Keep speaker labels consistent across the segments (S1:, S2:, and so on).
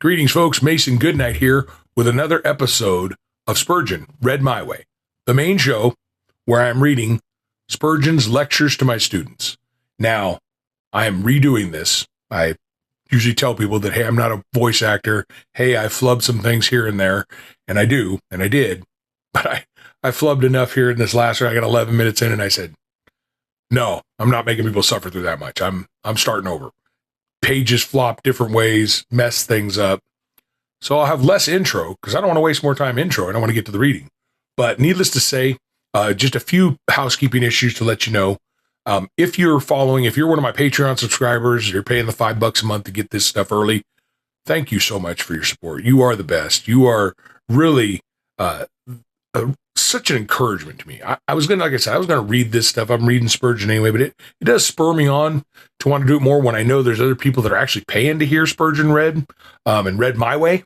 S1: Greetings, folks. Mason Goodnight here with another episode of Spurgeon, Read My Way, the main show where I'm reading Spurgeon's lectures to my students. Now, I am redoing this. I usually tell people that, hey, I'm not a voice actor. Hey, I flubbed some things here and there, and I do, and I did, but I flubbed enough here in this last one. I got 11 minutes in, and I said, no, I'm not making people suffer through that much. I'm starting over. Pages flop different ways, mess things up. So I'll have less intro because I don't want to waste more time intro. I don't want to get to the reading. But needless to say, just a few housekeeping issues to let you know. If you're one of my Patreon subscribers, you're paying the $5 a month to get this stuff early. Thank you so much for your support. You are the best. You are really such an encouragement to me. I was going to read this stuff. I'm reading Spurgeon anyway, but it does spur me on to want to do it more when I know there's other people that are actually paying to hear Spurgeon read, and read my way.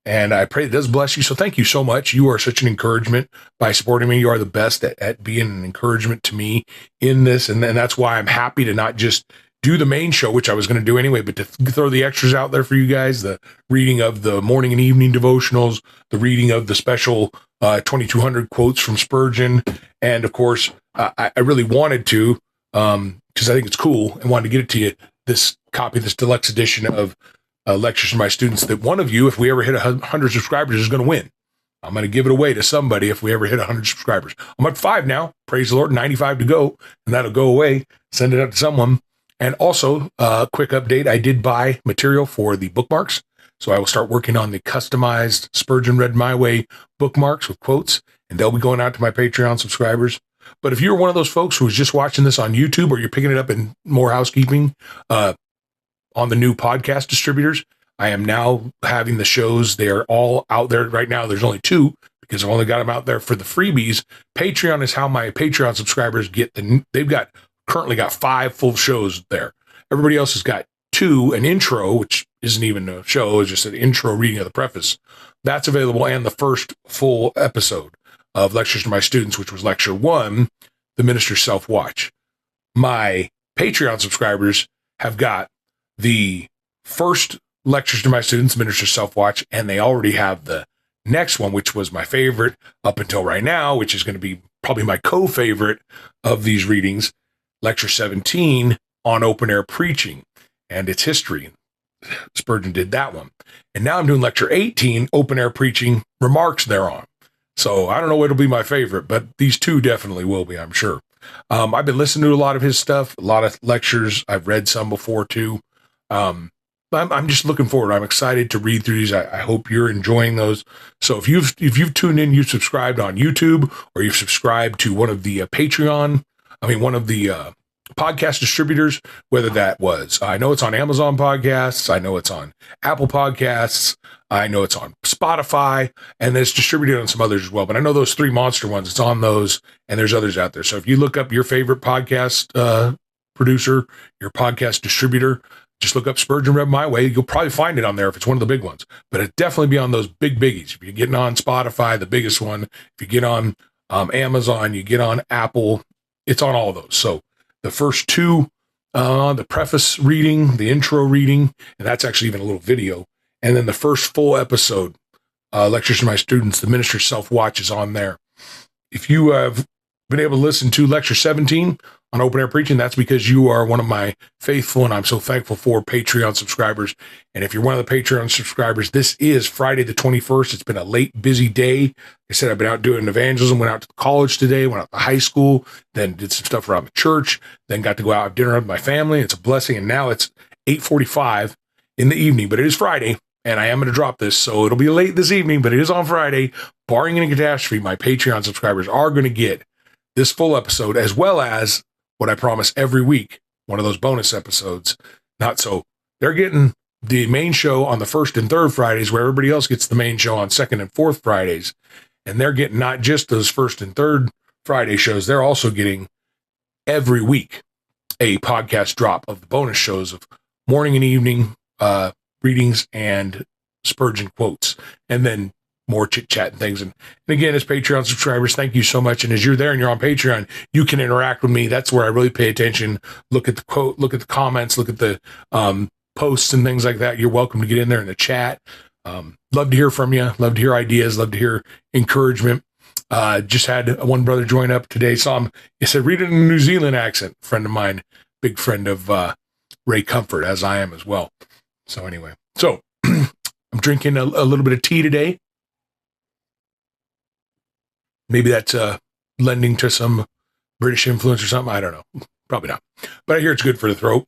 S1: And I pray it does bless you. So thank you so much. You are such an encouragement by supporting me. You are the best at being an encouragement to me in this. And that's why I'm happy to not just do the main show, which I was going to do anyway, but to throw the extras out there for you guys, the reading of the morning and evening devotionals, the reading of the special 2200 quotes from Spurgeon. And of course, I really wanted to, because I think it's cool and wanted to get it to you, this deluxe edition of lectures to my students, that one of you, if we ever hit 100 subscribers, is going to win. I'm going to give it away to somebody if we ever hit 100 subscribers. I'm at 5 now. Praise the Lord. 95 to go. And that'll go away. Send it out to someone. And also, quick update, I did buy material for the bookmarks. So I will start working on the customized Spurgeon Read My Way bookmarks with quotes, and they'll be going out to my Patreon subscribers. But if you're one of those folks who's just watching this on YouTube, or you're picking it up in more housekeeping on the new podcast distributors, I am now having the shows. They are all out there right now. There's only 2 because I've only got them out there for the freebies. Patreon is how my Patreon subscribers get currently got 5 full shows there. Everybody else has got 2, an intro, which isn't even a show, it's just an intro reading of the preface. That's available, and the first full episode of Lectures to My Students, which was Lecture 1, The Minister's Self-Watch. My Patreon subscribers have got the first Lectures to My Students, Minister's Self-Watch, and they already have the next one, which was my favorite up until right now, which is going to be probably my co-favorite of these readings, Lecture 17 on open air preaching and its history. Spurgeon did that one. And now I'm doing Lecture 18, open air preaching, remarks thereon. So I don't know what'll be my favorite, but these 2 definitely will be, I'm sure. I've been listening to a lot of his stuff, a lot of lectures. I've read some before too. I'm just looking forward. I'm excited to read through these. I hope you're enjoying those. So if you've tuned in, you've subscribed on YouTube, or you've subscribed to one of the one of the podcast distributors, whether that was, I know it's on Amazon Podcasts, I know it's on Apple Podcasts, I know it's on Spotify, and it's distributed on some others as well. But I know those 3 monster ones, it's on those, and there's others out there. So if you look up your favorite podcast producer, your podcast distributor, just look up Spurgeon Read My Way. You'll probably find it on there if it's one of the big ones. But it'd definitely be on those big biggies. If you're getting on Spotify, the biggest one, if you get on Amazon, you get on Apple, it's on all of those. So the first 2, the preface reading, the intro reading, and that's actually even a little video. And then the first full episode, Lectures to My Students, the Minister's Self-Watch, is on there. If you have been able to listen to Lecture 17 on open air preaching, that's because you are one of my faithful, and I'm so thankful for, Patreon subscribers. And if you're one of the Patreon subscribers, this is Friday the 21st. It's been a late, busy day. Like I said, I've been out doing evangelism, went out to college today, went out to high school, then did some stuff around the church, then got to go out have dinner with my family. It's a blessing. And now it's 8:45 in the evening, but it is Friday, and I am going to drop this, so it'll be late this evening, but it is on Friday. Barring any catastrophe, my Patreon subscribers are going to get this full episode, as well as what I promise every week, one of those bonus episodes. They're getting the main show on the 1st and 3rd Fridays, where everybody else gets the main show on 2nd and 4th Fridays. And they're getting not just those 1st and 3rd Friday shows, they're also getting every week a podcast drop of the bonus shows of morning and evening readings and Spurgeon quotes, and then more chit chat and things. And again, as Patreon subscribers, thank you so much. And as you're there and you're on Patreon, you can interact with me. That's where I really pay attention. Look at the quote, look at the comments, look at the posts and things like that, you're welcome to get in there in the chat. Love to hear from you. Love to hear ideas. Love to hear encouragement. Just had one brother join up today. Saw him. He said, read it in a New Zealand accent. Friend of mine, big friend of Ray Comfort, as I am as well. So anyway, I'm drinking a little bit of tea today. Maybe that's lending to some British influence or something. I don't know. Probably not. But I hear it's good for the throat.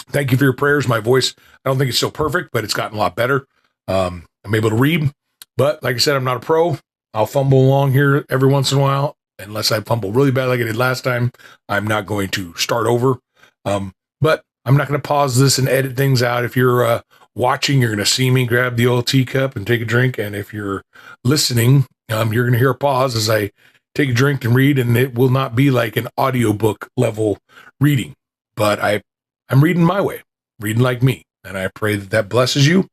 S1: Thank you for your prayers. My voice, I don't think it's still perfect, but it's gotten a lot better. I'm able to read. But like I said, I'm not a pro. I'll fumble along here every once in a while. Unless I fumble really bad like I did last time, I'm not going to start over. But I'm not going to pause this and edit things out. If you're watching, you're going to see me grab the old teacup and take a drink. And if you're listening, you're going to hear a pause as I take a drink and read, and it will not be like an audiobook level reading. But I'm reading my way, reading like me. And I pray that blesses you.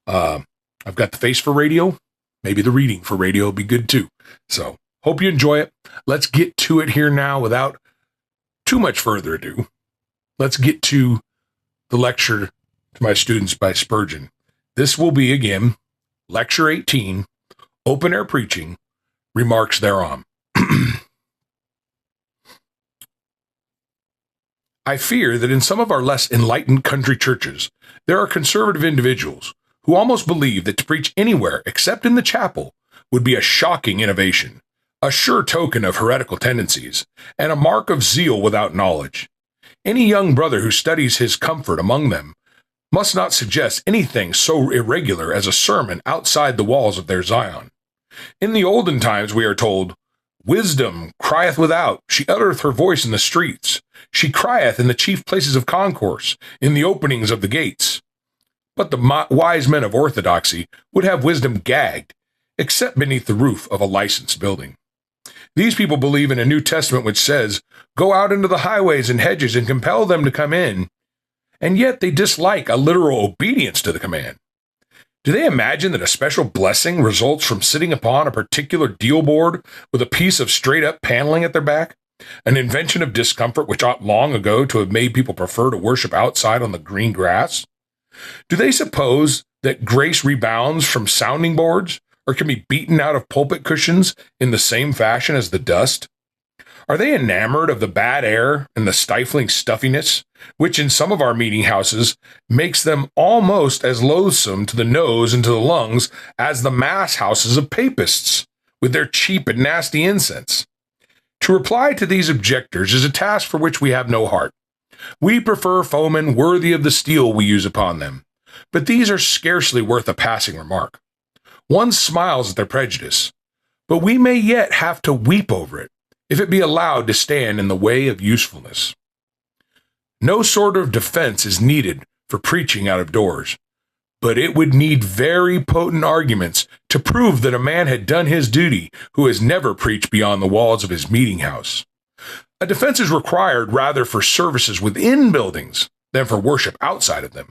S1: I've got the face for radio. Maybe the reading for radio will be good too. So hope you enjoy it. Let's get to it here now without too much further ado. Let's get to the lecture to my students by Spurgeon. This will be, again, Lecture 18, Open Air Preaching, Remarks Thereon. I fear that in some of our less enlightened country churches, there are conservative individuals who almost believe that to preach anywhere except in the chapel would be a shocking innovation, a sure token of heretical tendencies, and a mark of zeal without knowledge. Any young brother who studies his comfort among them must not suggest anything so irregular as a sermon outside the walls of their Zion. In the olden times, we are told, wisdom crieth without, she uttereth her voice in the streets, she crieth in the chief places of concourse, in the openings of the gates. But the wise men of orthodoxy would have wisdom gagged, except beneath the roof of a licensed building. These people believe in a New Testament which says, go out into the highways and hedges and compel them to come in, and yet they dislike a literal obedience to the command. Do they imagine that a special blessing results from sitting upon a particular deal board with a piece of straight-up paneling at their back? An invention of discomfort which ought long ago to have made people prefer to worship outside on the green grass? Do they suppose that grace rebounds from sounding boards or can be beaten out of pulpit cushions in the same fashion as the dust? Are they enamored of the bad air and the stifling stuffiness, which in some of our meeting houses makes them almost as loathsome to the nose and to the lungs as the mass houses of papists, with their cheap and nasty incense? To reply to these objectors is a task for which we have no heart. We prefer foemen worthy of the steel we use upon them, but these are scarcely worth a passing remark. One smiles at their prejudice, but we may yet have to weep over it, if it be allowed to stand in the way of usefulness. No sort of defense is needed for preaching out of doors, but it would need very potent arguments to prove that a man had done his duty who has never preached beyond the walls of his meeting house. A defense is required rather for services within buildings than for worship outside of them.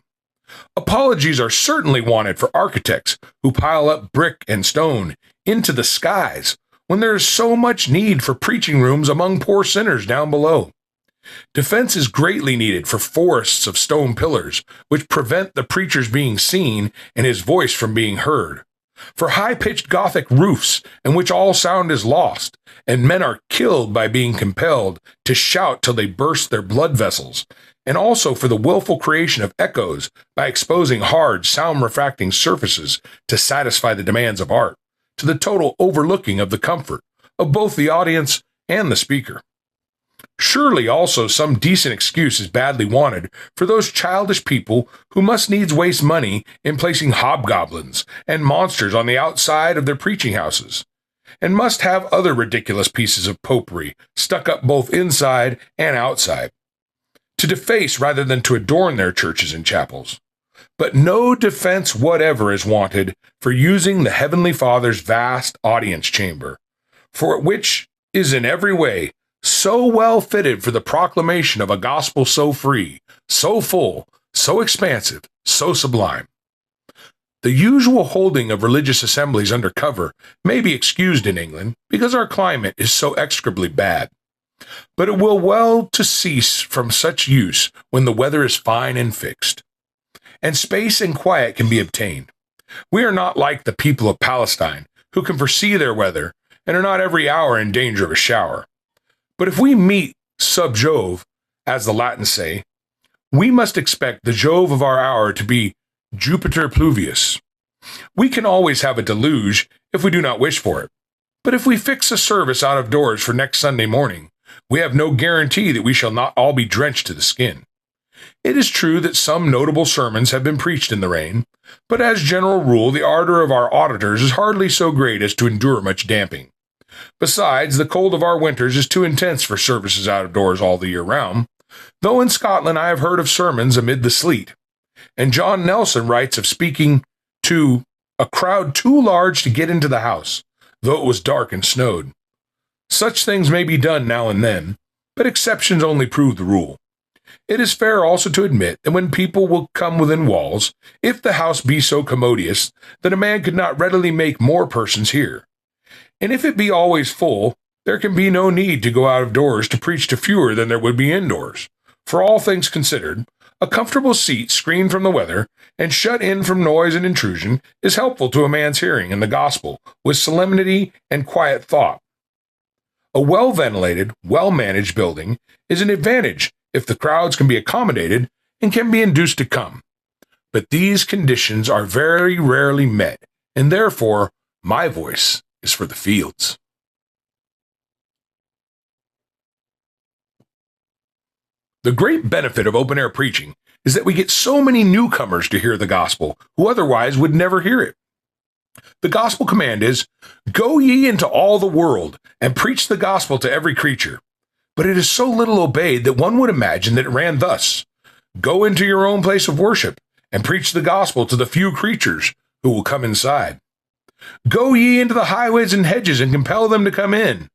S1: Apologies are certainly wanted for architects who pile up brick and stone into the skies when there is so much need for preaching rooms among poor sinners down below. Defense is greatly needed for forests of stone pillars which prevent the preacher's being seen and his voice from being heard, for high-pitched Gothic roofs in which all sound is lost, and men are killed by being compelled to shout till they burst their blood vessels, and also for the willful creation of echoes by exposing hard, sound-refracting surfaces to satisfy the demands of art, to the total overlooking of the comfort of both the audience and the speaker. Surely also some decent excuse is badly wanted for those childish people who must needs waste money in placing hobgoblins and monsters on the outside of their preaching houses, and must have other ridiculous pieces of popery stuck up both inside and outside, to deface rather than to adorn their churches and chapels. But no defense whatever is wanted for using the Heavenly Father's vast audience chamber, for which is in every way so well fitted for the proclamation of a gospel so free, so full, so expansive, so sublime. The usual holding of religious assemblies under cover may be excused in England because our climate is so execrably bad, but it will well to cease from such use when the weather is fine and fixed. and space and quiet can be obtained. We are not like the people of Palestine, who can foresee their weather and are not every hour in danger of a shower. But if we meet sub Jove, as the Latins say, we must expect the Jove of our hour to be Jupiter pluvius. We can always have a deluge if we do not wish for it. But if we fix a service out of doors for next Sunday morning, we have no guarantee that we shall not all be drenched to the skin. It is true that some notable sermons have been preached in the rain, but as general rule, the ardor of our auditors is hardly so great as to endure much damping. Besides, the cold of our winters is too intense for services out of doors all the year round, though in Scotland I have heard of sermons amid the sleet, and John Nelson writes of speaking to a crowd too large to get into the house, though it was dark and snowed. Such things may be done now and then, but exceptions only prove the rule. It is fair also to admit that when people will come within walls, if the house be so commodious that a man could not readily make more persons hear, and if it be always full, there can be no need to go out of doors to preach to fewer than there would be indoors. For all things considered, a comfortable seat screened from the weather and shut in from noise and intrusion is helpful to a man's hearing in the gospel with solemnity and quiet thought. A well-ventilated, well-managed building is an advantage if the crowds can be accommodated and can be induced to come. But these conditions are very rarely met, and therefore my voice is for the fields. The great benefit of open-air preaching is that we get so many newcomers to hear the gospel who otherwise would never hear it. The gospel command is, "Go ye into all the world and preach the gospel to every creature." But it is so little obeyed that one would imagine that it ran thus: "Go into your own place of worship and preach the gospel to the few creatures who will come inside. Go ye into the highways and hedges and compel them to come in,"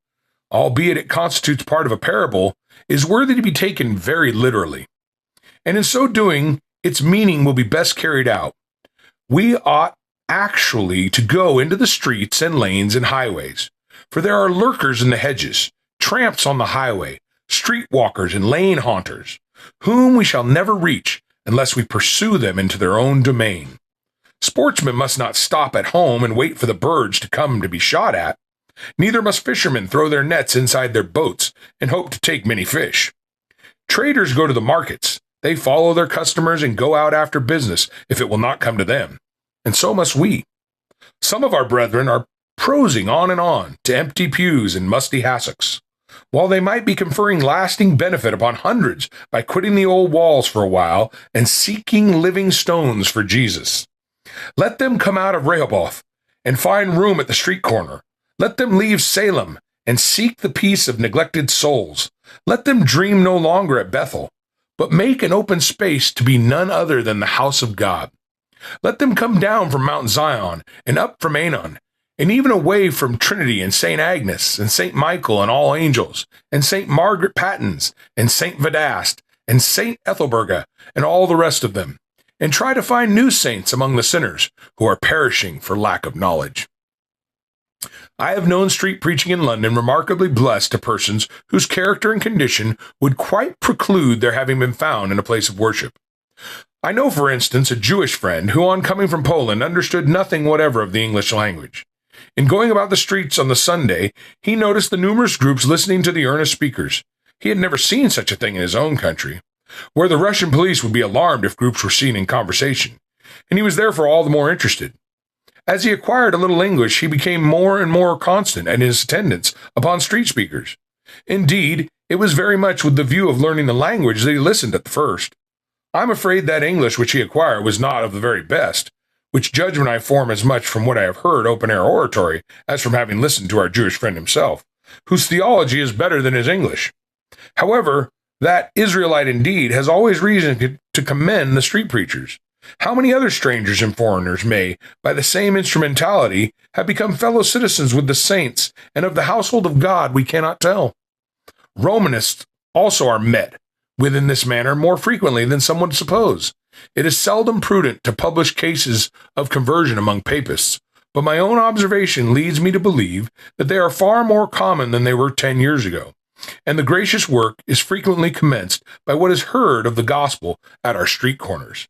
S1: albeit it constitutes part of a parable, is worthy to be taken very literally. And in so doing, its meaning will be best carried out. We ought actually to go into the streets and lanes and highways, for there are lurkers in the hedges, tramps on the highway, streetwalkers and lane haunters, whom we shall never reach unless we pursue them into their own domain. Sportsmen must not stop at home and wait for the birds to come to be shot at. Neither must fishermen throw their nets inside their boats and hope to take many fish. Traders go to the markets. They follow their customers and go out after business if it will not come to them. And so must we. Some of our brethren are prosing on to empty pews and musty hassocks, while they might be conferring lasting benefit upon hundreds by quitting the old walls for a while and seeking living stones for Jesus. Let them come out of Rehoboth and find room at the street corner. Let them leave Salem and seek the peace of neglected souls. Let them dream no longer at Bethel, but make an open space to be none other than the house of God. Let them come down from Mount Zion and up from Anon, and even away from Trinity and St. Agnes and St. Michael and all angels, and St. Margaret Pattens and St. Vadast and St. Ethelberga and all the rest of them, and try to find new saints among the sinners who are perishing for lack of knowledge. I have known street preaching in London remarkably blessed to persons whose character and condition would quite preclude their having been found in a place of worship. I know, for instance, a Jewish friend who, on coming from Poland, understood nothing whatever of the English language. In going about the streets on the Sunday, he noticed the numerous groups listening to the earnest speakers. He had never seen such a thing in his own country, where the Russian police would be alarmed if groups were seen in conversation, and he was therefore all the more interested. As he acquired a little English, he became more and more constant in his attendance upon street speakers. Indeed, it was very much with the view of learning the language that he listened at the first. I am afraid that English which he acquired was not of the very best, which judgment I form as much from what I have heard open-air oratory as from having listened to our Jewish friend himself, whose theology is better than his English. However, that Israelite indeed has always reason to commend the street preachers. How many other strangers and foreigners may, by the same instrumentality, have become fellow citizens with the saints and of the household of God, we cannot tell. Romanists also are met with in this manner more frequently than some would suppose. It is seldom prudent to publish cases of conversion among papists, but my own observation leads me to believe that they are far more common than they were 10 years ago, and the gracious work is frequently commenced by what is heard of the gospel at our street corners.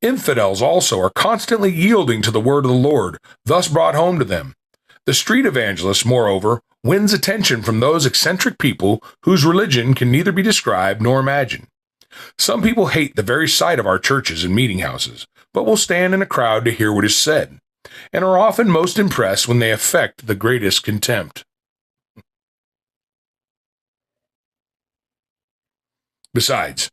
S1: Infidels also are constantly yielding to the word of the Lord, thus brought home to them. The street evangelist, moreover, wins attention from those eccentric people whose religion can neither be described nor imagined. Some people hate the very sight of our churches and meeting houses, but will stand in a crowd to hear what is said, and are often most impressed when they affect the greatest contempt. Besides,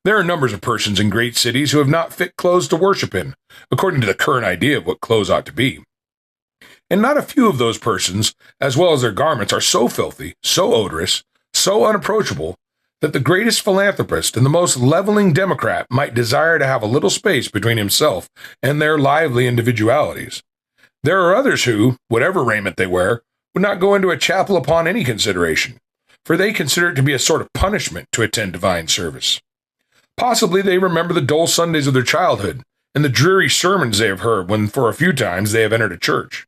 S1: there are numbers of persons in great cities who have not fit clothes to worship in, according to the current idea of what clothes ought to be. And not a few of those persons, as well as their garments, are so filthy, so odorous, so unapproachable, that the greatest philanthropist and the most leveling democrat might desire to have a little space between himself and their lively individualities. There are others who, whatever raiment they wear, would not go into a chapel upon any consideration, for they consider it to be a sort of punishment to attend divine service. Possibly they remember the dull Sundays of their childhood and the dreary sermons they have heard when for a few times they have entered a church.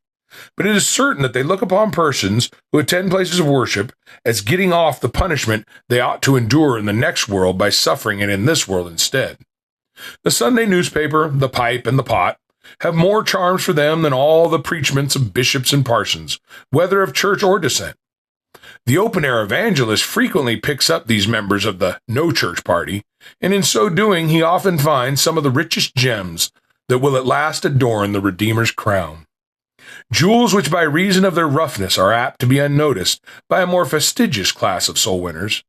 S1: But it is certain that they look upon persons who attend places of worship as getting off the punishment they ought to endure in the next world by suffering it in this world instead. The Sunday newspaper, the pipe, and the pot have more charms for them than all the preachments of bishops and parsons, whether of church or dissent. The open-air evangelist frequently picks up these members of the no-church party, and in so doing he often finds some of the richest gems that will at last adorn the Redeemer's crown. Jewels which by reason of their roughness are apt to be unnoticed by a more fastidious class of soul winners.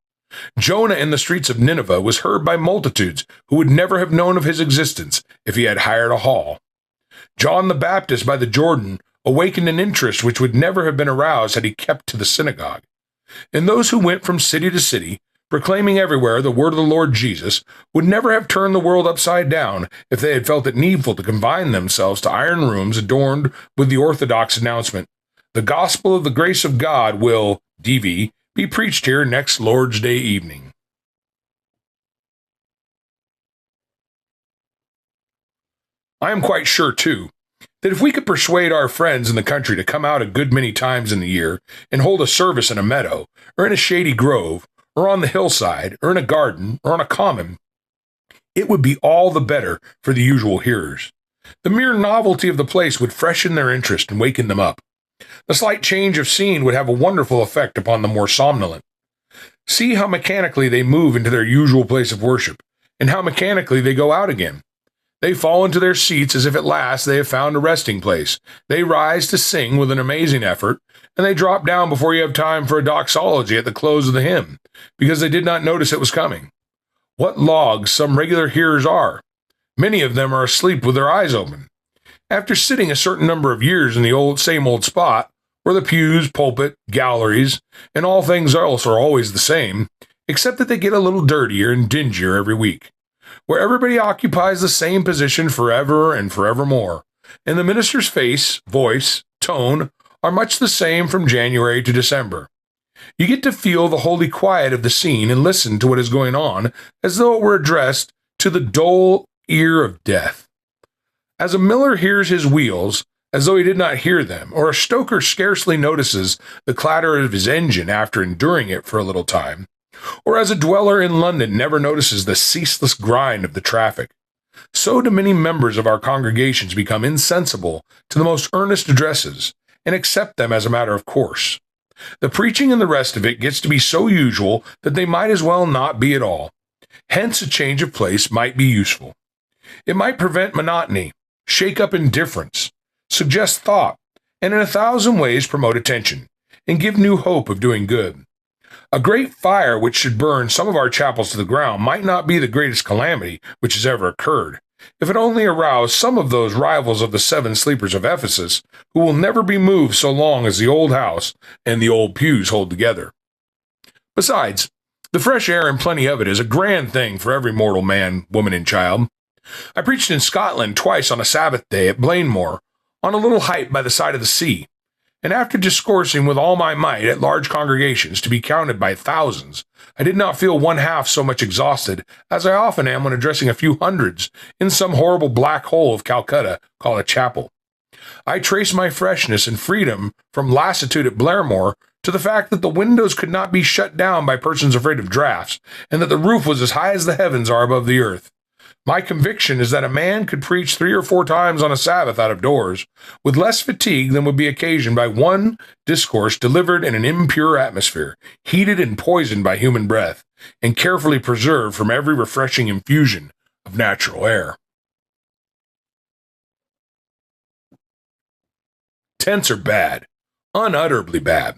S1: Jonah in the streets of Nineveh was heard by multitudes who would never have known of his existence if he had hired a hall. John the Baptist by the Jordan awakened an interest which would never have been aroused had he kept to the synagogue. And those who went from city to city, proclaiming everywhere the word of the Lord Jesus, would never have turned the world upside down if they had felt it needful to confine themselves to iron rooms adorned with the orthodox announcement, "The gospel of the grace of God will, DV, be preached here next Lord's Day evening." I am quite sure, too, that if we could persuade our friends in the country to come out a good many times in the year and hold a service in a meadow, or in a shady grove, or on the hillside, or in a garden, or on a common, it would be all the better for the usual hearers. The mere novelty of the place would freshen their interest and waken them up. The slight change of scene would have a wonderful effect upon the more somnolent. See how mechanically they move into their usual place of worship, and how mechanically they go out again. They fall into their seats as if at last they have found a resting place. They rise to sing with an amazing effort, and they drop down before you have time for a doxology at the close of the hymn, because they did not notice it was coming. What logs some regular hearers are! Many of them are asleep with their eyes open. After sitting a certain number of years in the same old spot, where the pews, pulpit, galleries, and all things else are always the same, except that they get a little dirtier and dingier every week, where everybody occupies the same position forever and forevermore, and the minister's face, voice, tone are much the same from January to December. You get to feel the holy quiet of the scene and listen to what is going on as though it were addressed to the dull ear of death. As a miller hears his wheels, as though he did not hear them, or a stoker scarcely notices the clatter of his engine after enduring it for a little time, or as a dweller in London never notices the ceaseless grind of the traffic, so do many members of our congregations become insensible to the most earnest addresses, and accept them as a matter of course. The preaching and the rest of it gets to be so usual that they might as well not be at all. Hence a change of place might be useful. It might prevent monotony, shake up indifference, suggest thought, and in 1,000 ways promote attention, and give new hope of doing good. A great fire which should burn some of our chapels to the ground might not be the greatest calamity which has ever occurred, if it only aroused some of those rivals of the 7 sleepers of Ephesus, who will never be moved so long as the old house and the old pews hold together. Besides, the fresh air and plenty of it is a grand thing for every mortal man, woman, and child. I preached in Scotland twice on a Sabbath day at Blainmore, on a little height by the side of the sea, and after discoursing with all my might at large congregations to be counted by thousands, I did not feel one half so much exhausted as I often am when addressing a few hundreds in some horrible black hole of Calcutta called a chapel. I trace my freshness and freedom from lassitude at Blairmore to the fact that the windows could not be shut down by persons afraid of draughts, and that the roof was as high as the heavens are above the earth. My conviction is that a man could preach 3 or 4 times on a Sabbath out of doors with less fatigue than would be occasioned by one discourse delivered in an impure atmosphere, heated and poisoned by human breath, and carefully preserved from every refreshing infusion of natural air. Tents are bad, unutterably bad.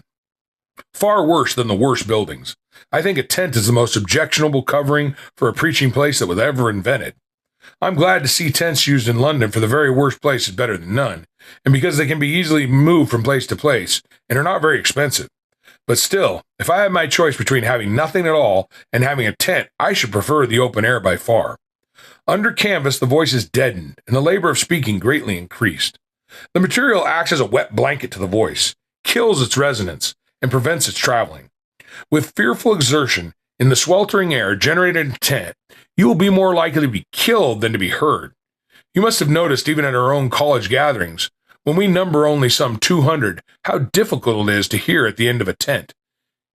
S1: Far worse than the worst buildings. I think a tent is the most objectionable covering for a preaching place that was ever invented. I'm glad to see tents used in London, for the very worst place is better than none, and because they can be easily moved from place to place and are not very expensive. But still, if I had my choice between having nothing at all and having a tent, I should prefer the open air by far. Under canvas, the voice is deadened, and the labor of speaking greatly increased. The material acts as a wet blanket to the voice, kills its resonance, and prevents its traveling. With fearful exertion, in the sweltering air generated in a tent, you will be more likely to be killed than to be heard. You must have noticed, even at our own college gatherings, when we number only some 200, how difficult it is to hear at the end of a tent.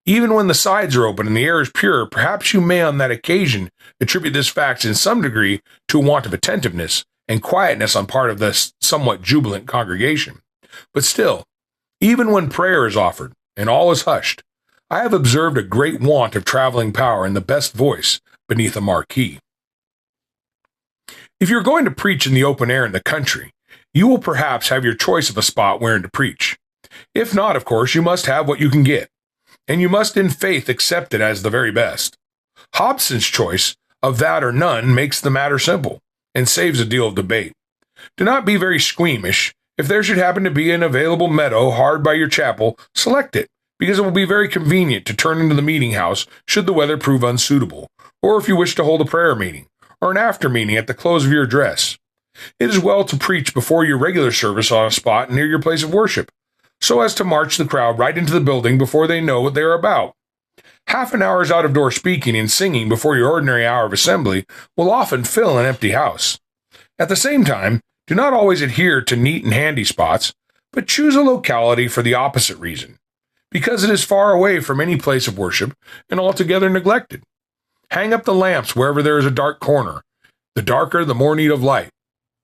S1: Even when the sides are open and the air is pure, perhaps you may on that occasion attribute this fact in some degree to a want of attentiveness and quietness on part of the somewhat jubilant congregation. But still, even when prayer is offered and all is hushed, I have observed a great want of traveling power in the best voice beneath a marquee. If you're going to preach in the open air in the country, you will perhaps have your choice of a spot wherein to preach. If not, of course, you must have what you can get, and you must in faith accept it as the very best. Hobson's choice of that or none makes the matter simple, and saves a deal of debate. Do not be very squeamish. If there should happen to be an available meadow hard by your chapel, select it, because it will be very convenient to turn into the meeting house should the weather prove unsuitable, or if you wish to hold a prayer meeting, or an after meeting at the close of your address. It is well to preach before your regular service on a spot near your place of worship, so as to march the crowd right into the building before they know what they are about. Half an hour's out-of-door speaking and singing before your ordinary hour of assembly will often fill an empty house. At the same time, do not always adhere to neat and handy spots, but choose a locality for the opposite reason, because it is far away from any place of worship and altogether neglected. Hang up the lamps wherever there is a dark corner. The darker, the more need of light.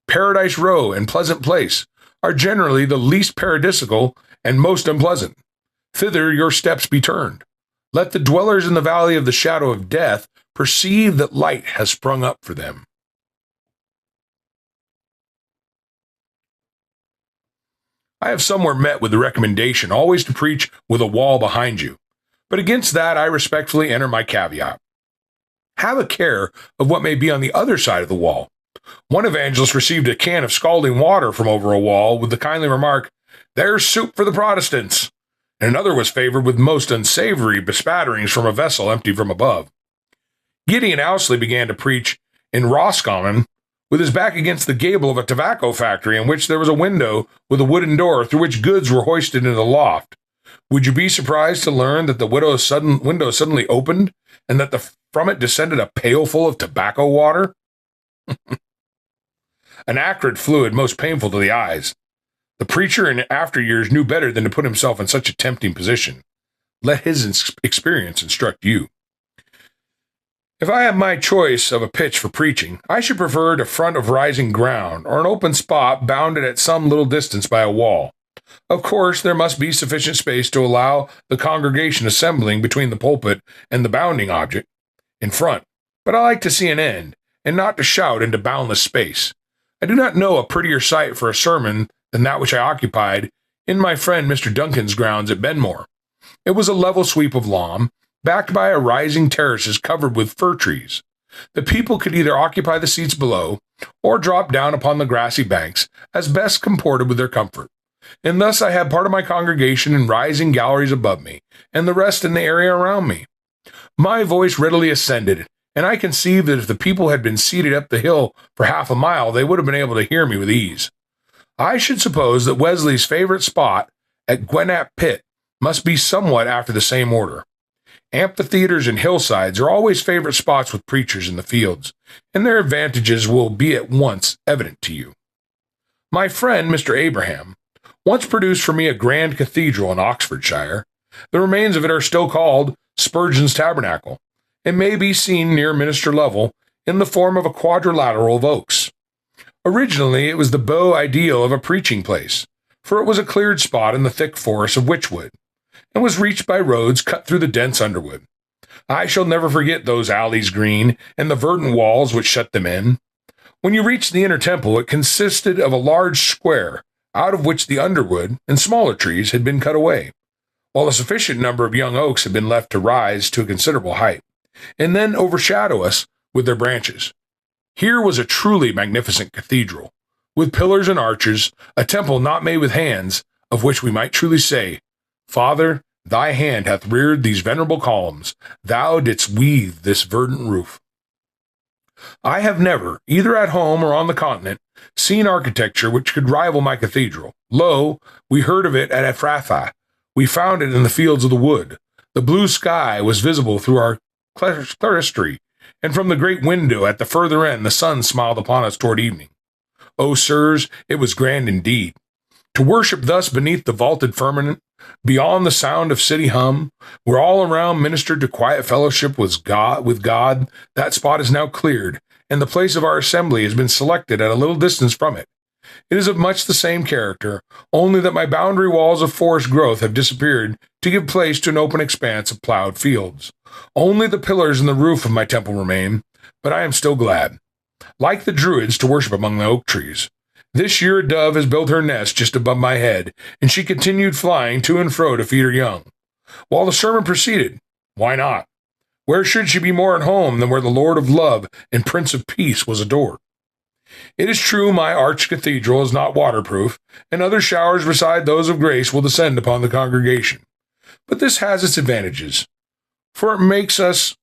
S1: Paradise Row and Pleasant Place are generally the least paradisical and most unpleasant. Thither your steps be turned. Let the dwellers in the valley of the shadow of death perceive that light has sprung up for them. I have somewhere met with the recommendation always to preach with a wall behind you, but against that I respectfully enter my caveat. Have a care of what may be on the other side of the wall. One evangelist received a can of scalding water from over a wall with the kindly remark, "There's soup for the Protestants," and another was favored with most unsavory bespatterings from a vessel empty from above. Gideon Ousley began to preach in Roscommon with his back against the gable of a tobacco factory in which there was a window with a wooden door through which goods were hoisted into the loft. Would you be surprised to learn that the window suddenly opened and that from it descended a pailful of tobacco water? An acrid fluid most painful to the eyes. The preacher in after years knew better than to put himself in such a tempting position. Let his experience instruct you. If I have my choice of a pitch for preaching, I should prefer a front of rising ground or an open spot bounded at some little distance by a wall. Of course, there must be sufficient space to allow the congregation assembling between the pulpit and the bounding object in front, but I like to see an end, and not to shout into boundless space. I do not know a prettier site for a sermon than that which I occupied in my friend Mr. Duncan's grounds at Benmore. It was a level sweep of lawn, backed by a rising terraces covered with fir trees. The people could either occupy the seats below, or drop down upon the grassy banks, as best comported with their comfort. And thus I had part of my congregation in rising galleries above me, and the rest in the area around me. My voice readily ascended, and I conceived that if the people had been seated up the hill for half a mile, they would have been able to hear me with ease. I should suppose that Wesley's favorite spot at Gwinnett Pit must be somewhat after the same order. Amphitheaters and hillsides are always favorite spots with preachers in the fields, and their advantages will be at once evident to you. My friend, Mr. Abraham, once produced for me a grand cathedral in Oxfordshire. The remains of it are still called Spurgeon's Tabernacle, and may be seen near Minster Level in the form of a quadrilateral of oaks. Originally, it was the beau ideal of a preaching place, for it was a cleared spot in the thick forest of witchwood, and was reached by roads cut through the dense underwood. I shall never forget those alleys green and the verdant walls which shut them in. When you reached the inner temple, it consisted of a large square, out of which the underwood and smaller trees had been cut away, while a sufficient number of young oaks had been left to rise to a considerable height, and then overshadow us with their branches. Here was a truly magnificent cathedral, with pillars and arches, a temple not made with hands, of which we might truly say, Father, thy hand hath reared these venerable columns, thou didst weave this verdant roof. I have never, either at home or on the continent, seen architecture which could rival my cathedral. Lo, we heard of it at Ephrathah. We found it in the fields of the wood. The blue sky was visible through our clerestory, and from the great window at the further end the sun smiled upon us toward evening. O sirs, it was grand indeed. To worship thus beneath the vaulted firmament, beyond the sound of city hum, where all around ministered to quiet fellowship with God, that spot is now cleared, and the place of our assembly has been selected at a little distance from it. It is of much the same character, only that my boundary walls of forest growth have disappeared to give place to an open expanse of plowed fields. Only the pillars and the roof of my temple remain, but I am still glad, like the Druids, to worship among the oak trees. This year a dove has built her nest just above my head, and she continued flying to and fro to feed her young. While the sermon proceeded, why not? Where should she be more at home than where the Lord of Love and Prince of Peace was adored? It is true my arched cathedral is not waterproof, and other showers beside those of grace will descend upon the congregation. But this has its advantages, for it makes us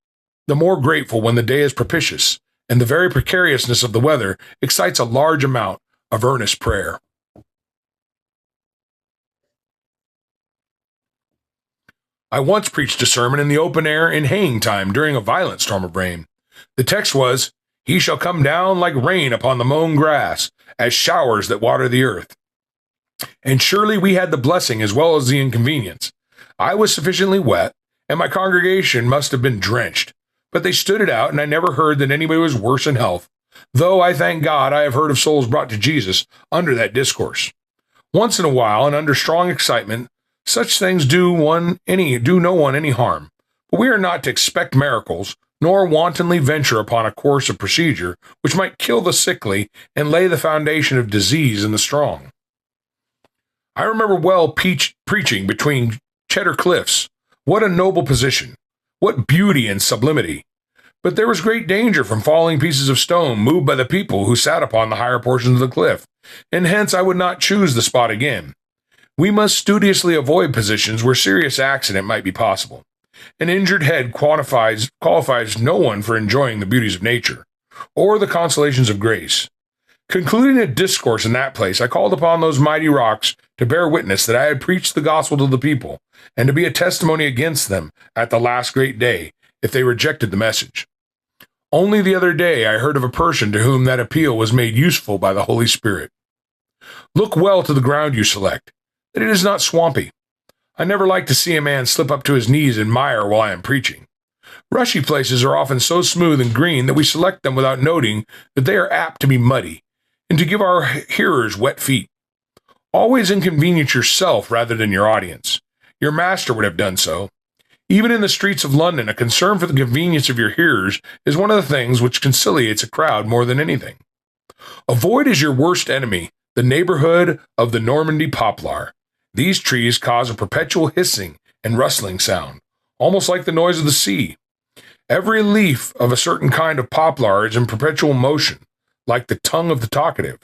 S1: the more grateful when the day is propitious, and the very precariousness of the weather excites a large amount of earnest prayer. I once preached a sermon in the open air in haying time during a violent storm of rain. The text was, He shall come down like rain upon the mown grass, as showers that water the earth. And surely we had the blessing as well as the inconvenience. I was sufficiently wet, and my congregation must have been drenched, but they stood it out, and I never heard that anybody was worse in health, though I thank God I have heard of souls brought to Jesus under that discourse. Once in a while, and under strong excitement, such things do no one any harm, but we are not to expect miracles, nor wantonly venture upon a course of procedure which might kill the sickly and lay the foundation of disease in the strong. I remember well preaching between Cheddar Cliffs. What a noble position! What beauty and sublimity! But there was great danger from falling pieces of stone moved by the people who sat upon the higher portions of the cliff, and hence I would not choose the spot again. We must studiously avoid positions where serious accident might be possible. An injured head qualifies no one for enjoying the beauties of nature, or the consolations of grace. Concluding a discourse in that place, I called upon those mighty rocks to bear witness that I had preached the gospel to the people, and to be a testimony against them at the last great day, if they rejected the message. Only the other day I heard of a person to whom that appeal was made useful by the Holy Spirit. Look well to the ground you select, that it is not swampy. I never like to see a man slip up to his knees in mire while I am preaching. Rushy places are often so smooth and green that we select them without noting that they are apt to be muddy, and to give our hearers wet feet. Always inconvenience yourself rather than your audience. Your master would have done so. Even in the streets of London, a concern for the convenience of your hearers is one of the things which conciliates a crowd more than anything. Avoid as your worst enemy the neighborhood of the Normandy poplar. These trees cause a perpetual hissing and rustling sound, almost like the noise of the sea. Every leaf of a certain kind of poplar is in perpetual motion, like the tongue of the talkative.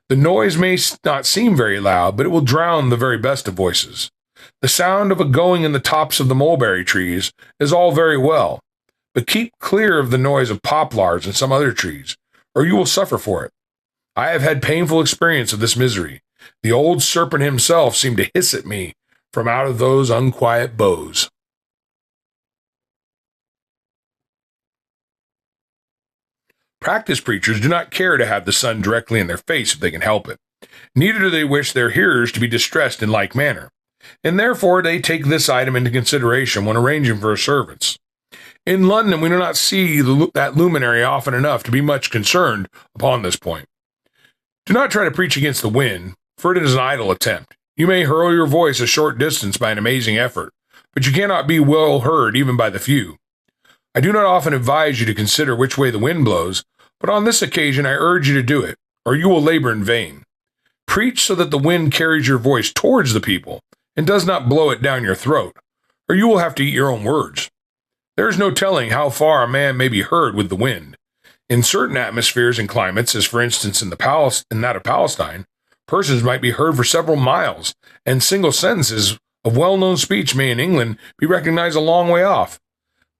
S1: The noise may not seem very loud, but it will drown the very best of voices. The sound of a going in the tops of the mulberry trees is all very well, but keep clear of the noise of poplars and some other trees, or you will suffer for it. I have had painful experience of this misery. The old serpent himself seemed to hiss at me from out of those unquiet boughs. Practice preachers do not care to have the sun directly in their face if they can help it. Neither do they wish their hearers to be distressed in like manner, and therefore they take this item into consideration when arranging for a service. In London, we do not see that luminary often enough to be much concerned upon this point. Do not try to preach against the wind, for it is an idle attempt. You may hurl your voice a short distance by an amazing effort, but you cannot be well heard even by the few. I do not often advise you to consider which way the wind blows, but on this occasion I urge you to do it, or you will labor in vain. Preach so that the wind carries your voice towards the people, and does not blow it down your throat, or you will have to eat your own words. There is no telling how far a man may be heard with the wind. In certain atmospheres and climates, as for instance in that of Palestine, persons might be heard for several miles, and single sentences of well-known speech may in England be recognized a long way off.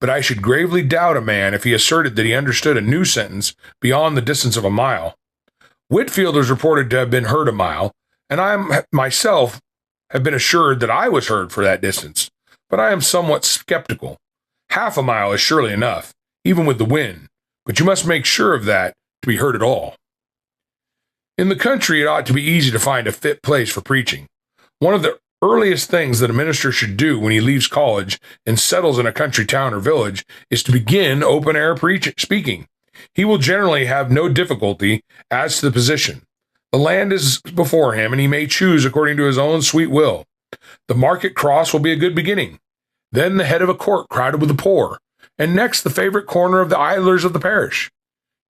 S1: But I should gravely doubt a man if he asserted that he understood a new sentence beyond the distance of a mile. Whitfield is reported to have been heard a mile, and I myself have been assured that I was heard for that distance, but I am somewhat skeptical. Half a mile is surely enough, even with the wind, but you must make sure of that to be heard at all. In the country, it ought to be easy to find a fit place for preaching. One of the earliest things that a minister should do when he leaves college and settles in a country town or village is to begin open-air speaking. He will generally have no difficulty as to the position. The land is before him, and he may choose according to his own sweet will. The market cross will be a good beginning. Then the head of a court crowded with the poor, and next the favorite corner of the idlers of the parish.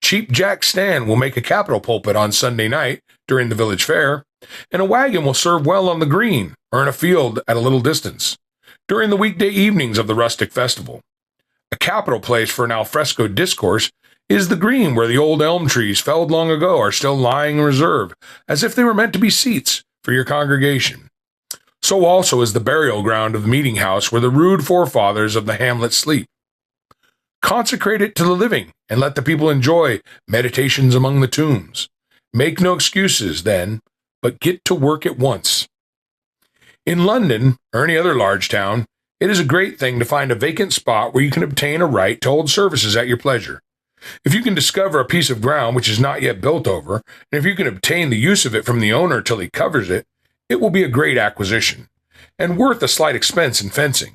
S1: Cheap Jack's stand will make a capital pulpit on Sunday night during the village fair, and a wagon will serve well on the green or in a field at a little distance during the weekday evenings of the rustic festival. A capital place for an alfresco discourse is the green where the old elm trees felled long ago are still lying in reserve, as if they were meant to be seats for your congregation. So also is the burial ground of the meeting house where the rude forefathers of the hamlet sleep. Consecrate it to the living, and let the people enjoy meditations among the tombs. Make no excuses, then, but get to work at once. In London, or any other large town, it is a great thing to find a vacant spot where you can obtain a right to hold services at your pleasure. If you can discover a piece of ground which is not yet built over, and if you can obtain the use of it from the owner till he covers it, it will be a great acquisition, and worth a slight expense in fencing.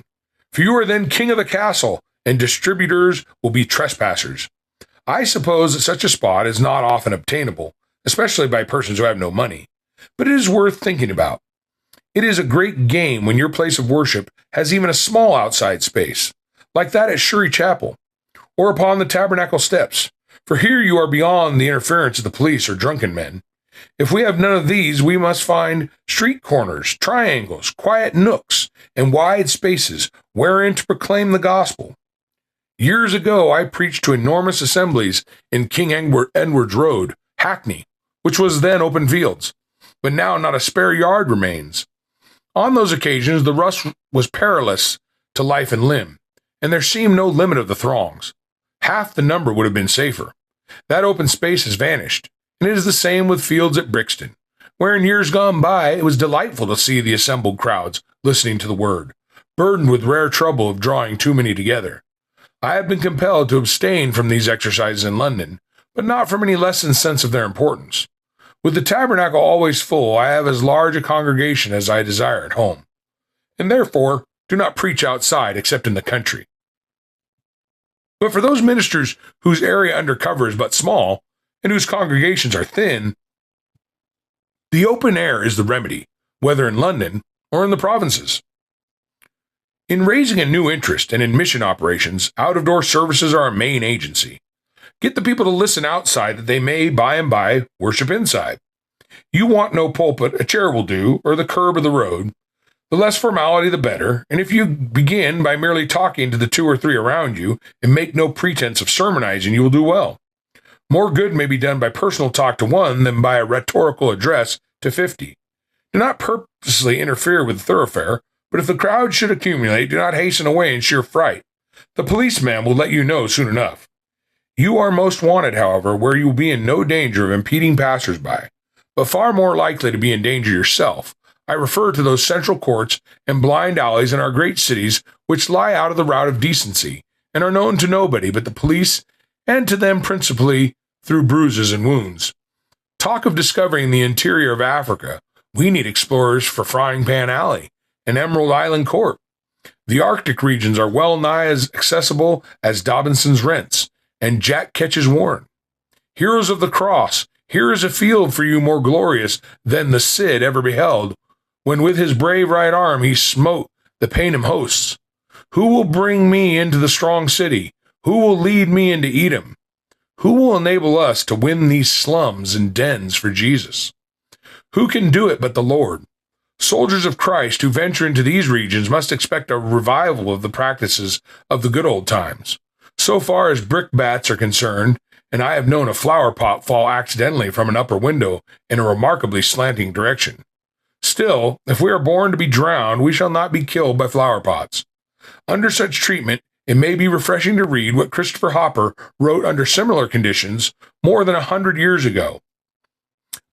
S1: For you are then king of the castle, and distributors will be trespassers. I suppose that such a spot is not often obtainable, especially by persons who have no money, but it is worth thinking about. It is a great game when your place of worship has even a small outside space, like that at Shuri Chapel, or upon the tabernacle steps, for here you are beyond the interference of the police or drunken men. If we have none of these, we must find street corners, triangles, quiet nooks, and wide spaces wherein to proclaim the gospel. Years ago, I preached to enormous assemblies in King Edward's Road, Hackney, which was then open fields, but now not a spare yard remains. On those occasions, the rush was perilous to life and limb, and there seemed no limit of the throngs. Half the number would have been safer. That open space has vanished, and it is the same with fields at Brixton, where in years gone by it was delightful to see the assembled crowds listening to the word, burdened with rare trouble of drawing too many together. I have been compelled to abstain from these exercises in London, but not from any lessened sense of their importance. With the tabernacle always full, I have as large a congregation as I desire at home, and therefore do not preach outside except in the country. But for those ministers whose area under cover is but small, and whose congregations are thin, the open air is the remedy, whether in London or in the provinces. In raising a new interest and in mission operations, out-of-door services are our main agency. Get the people to listen outside that they may, by and by, worship inside. You want no pulpit, a chair will do, or the curb of the road. The less formality, the better, and if you begin by merely talking to the 2 or 3 around you, and make no pretense of sermonizing, you will do well. More good may be done by personal talk to 1 than by a rhetorical address to 50. Do not purposely interfere with the thoroughfare, but if the crowd should accumulate, do not hasten away in sheer fright. The policeman will let you know soon enough. You are most wanted, however, where you will be in no danger of impeding passers-by, but far more likely to be in danger yourself. I refer to those central courts and blind alleys in our great cities which lie out of the route of decency, and are known to nobody but the police, and to them principally through bruises and wounds. Talk of discovering the interior of Africa. We need explorers for Frying Pan Alley and Emerald Island Court. The Arctic regions are well nigh as accessible as Dobinson's Rents and Jack Ketch's Warren. Heroes of the cross, here is a field for you more glorious than the Cid ever beheld, when with his brave right arm he smote the Paynim hosts. Who will bring me into the strong city? Who will lead me into Edom? Who will enable us to win these slums and dens for Jesus? Who can do it but the Lord? Soldiers of Christ who venture into these regions must expect a revival of the practices of the good old times. So far as brickbats are concerned, and I have known a flower pot fall accidentally from an upper window in a remarkably slanting direction. Still, if we are born to be drowned, we shall not be killed by flower pots. Under such treatment, it may be refreshing to read what Christopher Hopper wrote under similar conditions more than 100 years ago.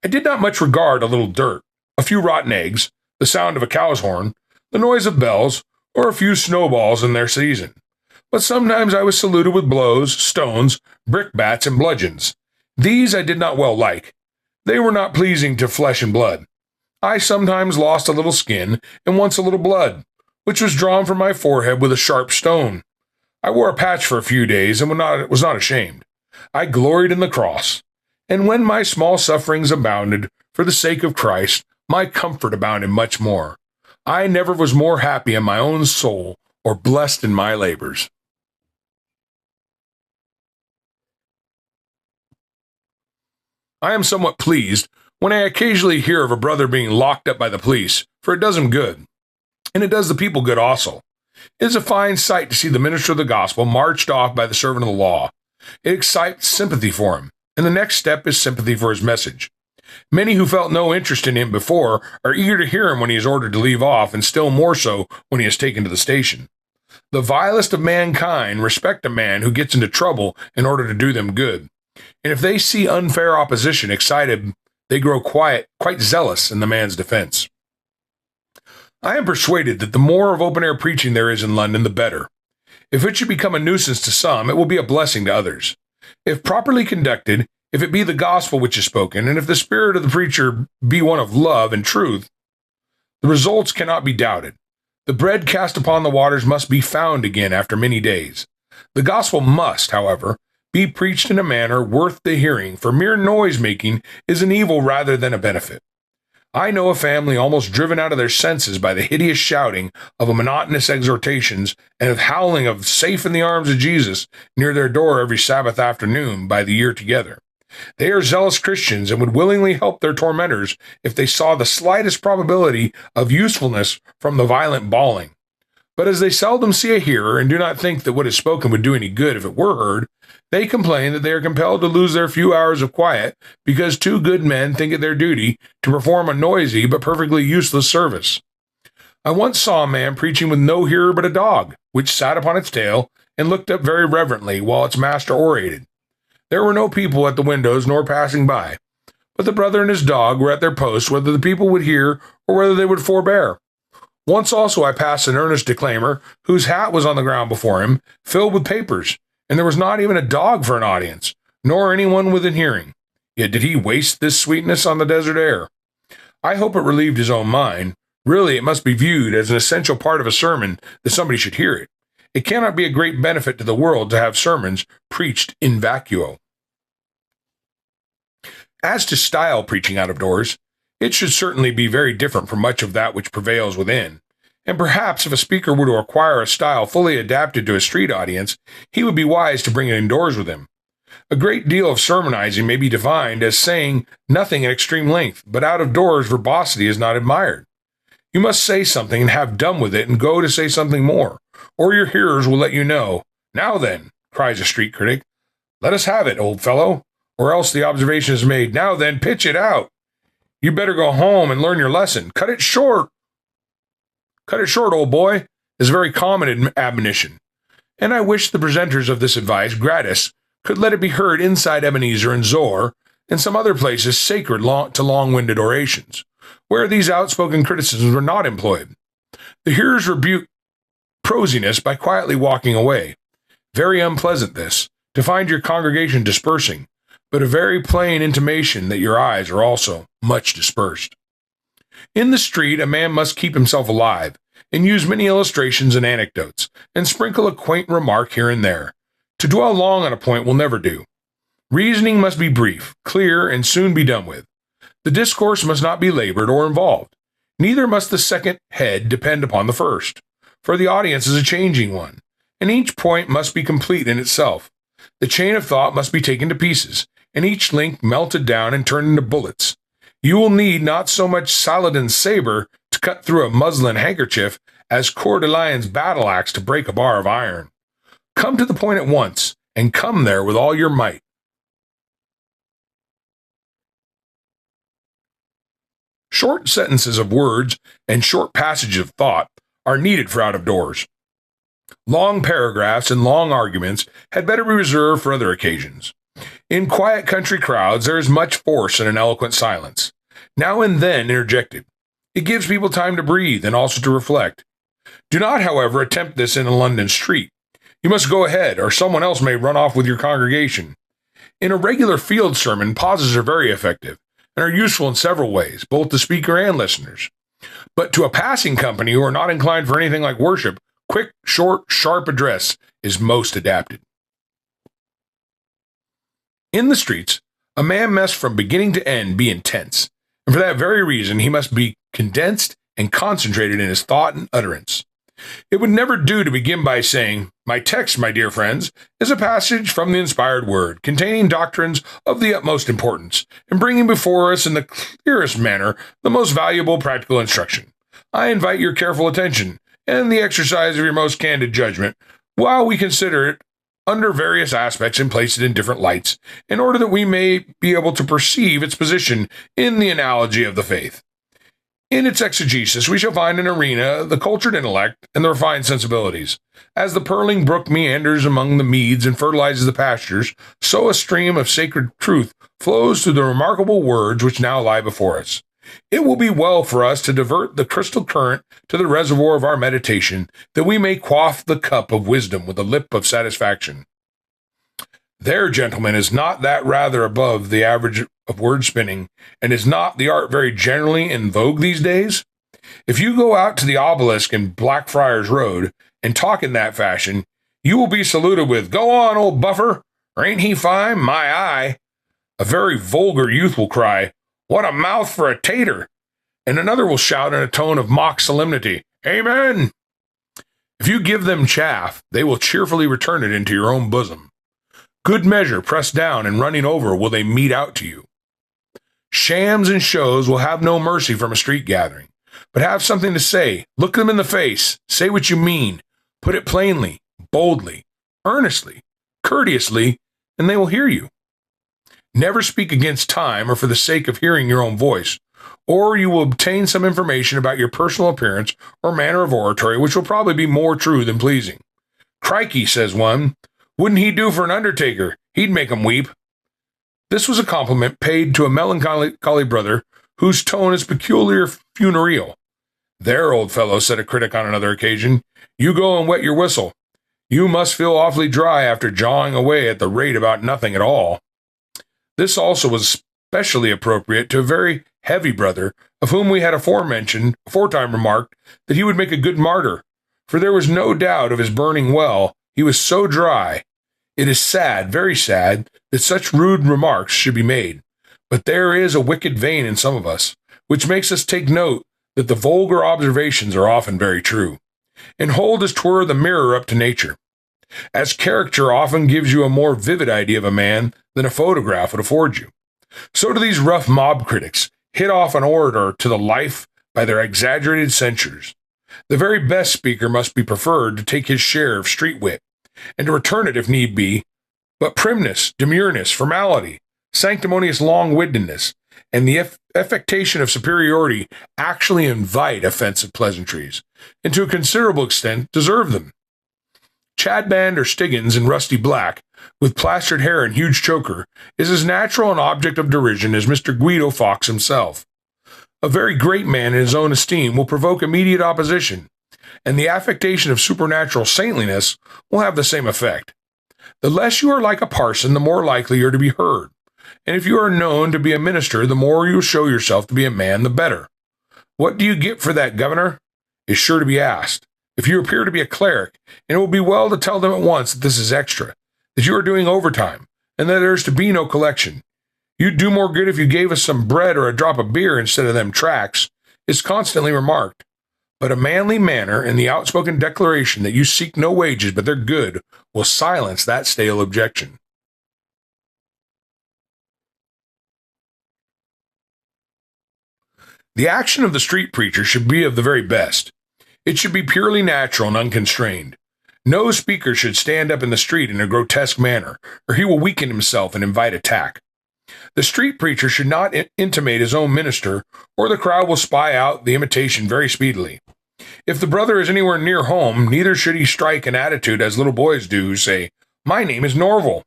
S1: I did not much regard a little dirt, a few rotten eggs, the sound of a cow's horn, the noise of bells, or a few snowballs in their season. But sometimes I was saluted with blows, stones, brickbats, and bludgeons. These I did not well like. They were not pleasing to flesh and blood. I sometimes lost a little skin, and once a little blood, which was drawn from my forehead with a sharp stone. I wore a patch for a few days, and was not ashamed. I gloried in the cross. And when my small sufferings abounded, for the sake of Christ, my comfort abounded much more. I never was more happy in my own soul, or blessed in my labors. I am somewhat pleased when I occasionally hear of a brother being locked up by the police, for it does him good. And it does the people good also. It is a fine sight to see the minister of the gospel marched off by the servant of the law. It excites sympathy for him, and the next step is sympathy for his message. Many who felt no interest in him before are eager to hear him when he is ordered to leave off, and still more so when he is taken to the station. The vilest of mankind respect a man who gets into trouble in order to do them good. And if they see unfair opposition excited, they grow quite zealous in the man's defense. I am persuaded that the more of open-air preaching there is in London, the better. If it should become a nuisance to some, it will be a blessing to others. If properly conducted, if it be the gospel which is spoken, and if the spirit of the preacher be one of love and truth, the results cannot be doubted. The bread cast upon the waters must be found again after many days. The gospel must, however, be preached in a manner worth the hearing, for mere noise-making is an evil rather than a benefit. I know a family almost driven out of their senses by the hideous shouting of monotonous exhortations and of howling of safe in the arms of Jesus near their door every Sabbath afternoon by the year together. They are zealous Christians and would willingly help their tormentors if they saw the slightest probability of usefulness from the violent bawling. But as they seldom see a hearer and do not think that what is spoken would do any good if it were heard, they complain that they are compelled to lose their few hours of quiet because two good men think it their duty to perform a noisy but perfectly useless service. I once saw a man preaching with no hearer but a dog, which sat upon its tail and looked up very reverently while its master orated. There were no people at the windows nor passing by, but the brother and his dog were at their post whether the people would hear or whether they would forbear. Once also I passed an earnest declaimer whose hat was on the ground before him, filled with papers, and there was not even a dog for an audience, nor anyone within hearing. Yet did he waste this sweetness on the desert air. I hope it relieved his own mind. Really, it must be viewed as an essential part of a sermon that somebody should hear it. It cannot be a great benefit to the world to have sermons preached in vacuo. As to style preaching out of doors, it should certainly be very different from much of that which prevails within. And perhaps if a speaker were to acquire a style fully adapted to a street audience, he would be wise to bring it indoors with him. A great deal of sermonizing may be defined as saying nothing at extreme length, but out of doors verbosity is not admired. You must say something and have done with it and go to say something more, or your hearers will let you know. Now then, cries a street critic, let us have it, old fellow, or else the observation is made, now then, pitch it out. You better go home and learn your lesson. Cut it short. Cut it short, old boy, is a very common admonition. And I wish the presenters of this advice, gratis, could let it be heard inside Ebenezer and Zoar and some other places sacred to long-winded orations, where these outspoken criticisms were not employed. The hearers rebuke prosiness by quietly walking away. Very unpleasant this, to find your congregation dispersing, but a very plain intimation that your eyes are also much dispersed. In the street, a man must keep himself alive. and use many illustrations and anecdotes, and sprinkle a quaint remark here and there. To dwell long on a point will never do. Reasoning must be brief, clear, and soon be done with. The discourse must not be labored or involved. Neither must the second head depend upon the first, for the audience is a changing one, and each point must be complete in itself. The chain of thought must be taken to pieces, and each link melted down and turned into bullets. You will need not so much Saladin's saber to cut through a muslin handkerchief as Coeur de Lion's battle axe to break a bar of iron. Come to the point at once, and come there with all your might. Short sentences of words and short passages of thought are needed for out of doors. Long paragraphs and long arguments had better be reserved for other occasions. In quiet country crowds there is much force in an eloquent silence, now and then interjected. It gives people time to breathe and also to reflect. Do not, however, attempt this in a London street. You must go ahead, or someone else may run off with your congregation. In a regular field sermon, pauses are very effective, and are useful in several ways, both to speaker and listeners. But to a passing company who are not inclined for anything like worship, quick, short, sharp address is most adapted. In the streets, a man must from beginning to end be intense, and for that very reason he must be condensed and concentrated in his thought and utterance. It would never do to begin by saying, "My text, my dear friends, is a passage from the inspired word, containing doctrines of the utmost importance, and bringing before us in the clearest manner the most valuable practical instruction. I invite your careful attention, and the exercise of your most candid judgment, while we consider it under various aspects and place it in different lights, in order that we may be able to perceive its position in the analogy of the faith. In its exegesis, we shall find an arena, the cultured intellect, and the refined sensibilities. As the purling brook meanders among the meads and fertilizes the pastures, so a stream of sacred truth flows through the remarkable words which now lie before us. It will be well for us to divert the crystal current to the reservoir of our meditation, that we may quaff the cup of wisdom with a lip of satisfaction. There, gentlemen, is not that rather above the average of word spinning, and is not the art very generally in vogue these days? If you go out to the obelisk in Blackfriars Road and talk in that fashion, you will be saluted with, "Go on, old buffer, or ain't he fine, my eye?" A very vulgar youth will cry, "What a mouth for a tater!" And another will shout in a tone of mock solemnity, "Amen!" If you give them chaff, they will cheerfully return it into your own bosom. Good measure, pressed down and running over, will they mete out to you. Shams and shows will have no mercy from a street gathering, but have something to say. Look them in the face, say what you mean, put it plainly, boldly, earnestly, courteously, and they will hear you. Never speak against time or for the sake of hearing your own voice, or you will obtain some information about your personal appearance or manner of oratory which will probably be more true than pleasing. "Crikey," says one, "wouldn't he do for an undertaker? He'd make 'em weep." This was a compliment paid to a melancholy brother whose tone is peculiar funereal. "There, old fellow," said a critic on another occasion, "you go and wet your whistle. You must feel awfully dry after jawing away at the rate about nothing at all." This also was specially appropriate to a very heavy brother, of whom we had aforetime remarked that he would make a good martyr, for there was no doubt of his burning well. He was so dry. It is sad, very sad, that such rude remarks should be made, but there is a wicked vein in some of us, which makes us take note that the vulgar observations are often very true, and hold as 'twere the mirror up to nature. As character often gives you a more vivid idea of a man than a photograph would afford you, so do these rough mob critics hit off an orator to the life by their exaggerated censures. The very best speaker must be preferred to take his share of street wit, and to return it if need be, but primness, demureness, formality, sanctimonious long-windedness, and the affectation of superiority actually invite offensive pleasantries, and to a considerable extent deserve them. Chadband or Stiggins in rusty black, with plastered hair and huge choker, is as natural an object of derision as Mr. Guido Fawkes himself. A very great man in his own esteem will provoke immediate opposition, and the affectation of supernatural saintliness will have the same effect. The less you are like a parson, the more likely you are to be heard, and if you are known to be a minister, the more you show yourself to be a man, the better. What do you get for that, governor? is sure to be asked. If you appear to be a cleric, and it will be well to tell them at once that this is extra, that you are doing overtime, and that there is to be no collection. You'd do more good if you gave us some bread or a drop of beer instead of them tracts, is constantly remarked. But a manly manner and the outspoken declaration that you seek no wages but their good will silence that stale objection. The action of the street preacher should be of the very best. It should be purely natural and unconstrained. No speaker should stand up in the street in a grotesque manner, or he will weaken himself and invite attack. The street preacher should not intimate his own minister, or the crowd will spy out the imitation very speedily. If the brother is anywhere near home, neither should he strike an attitude as little boys do who say, "My name is Norval."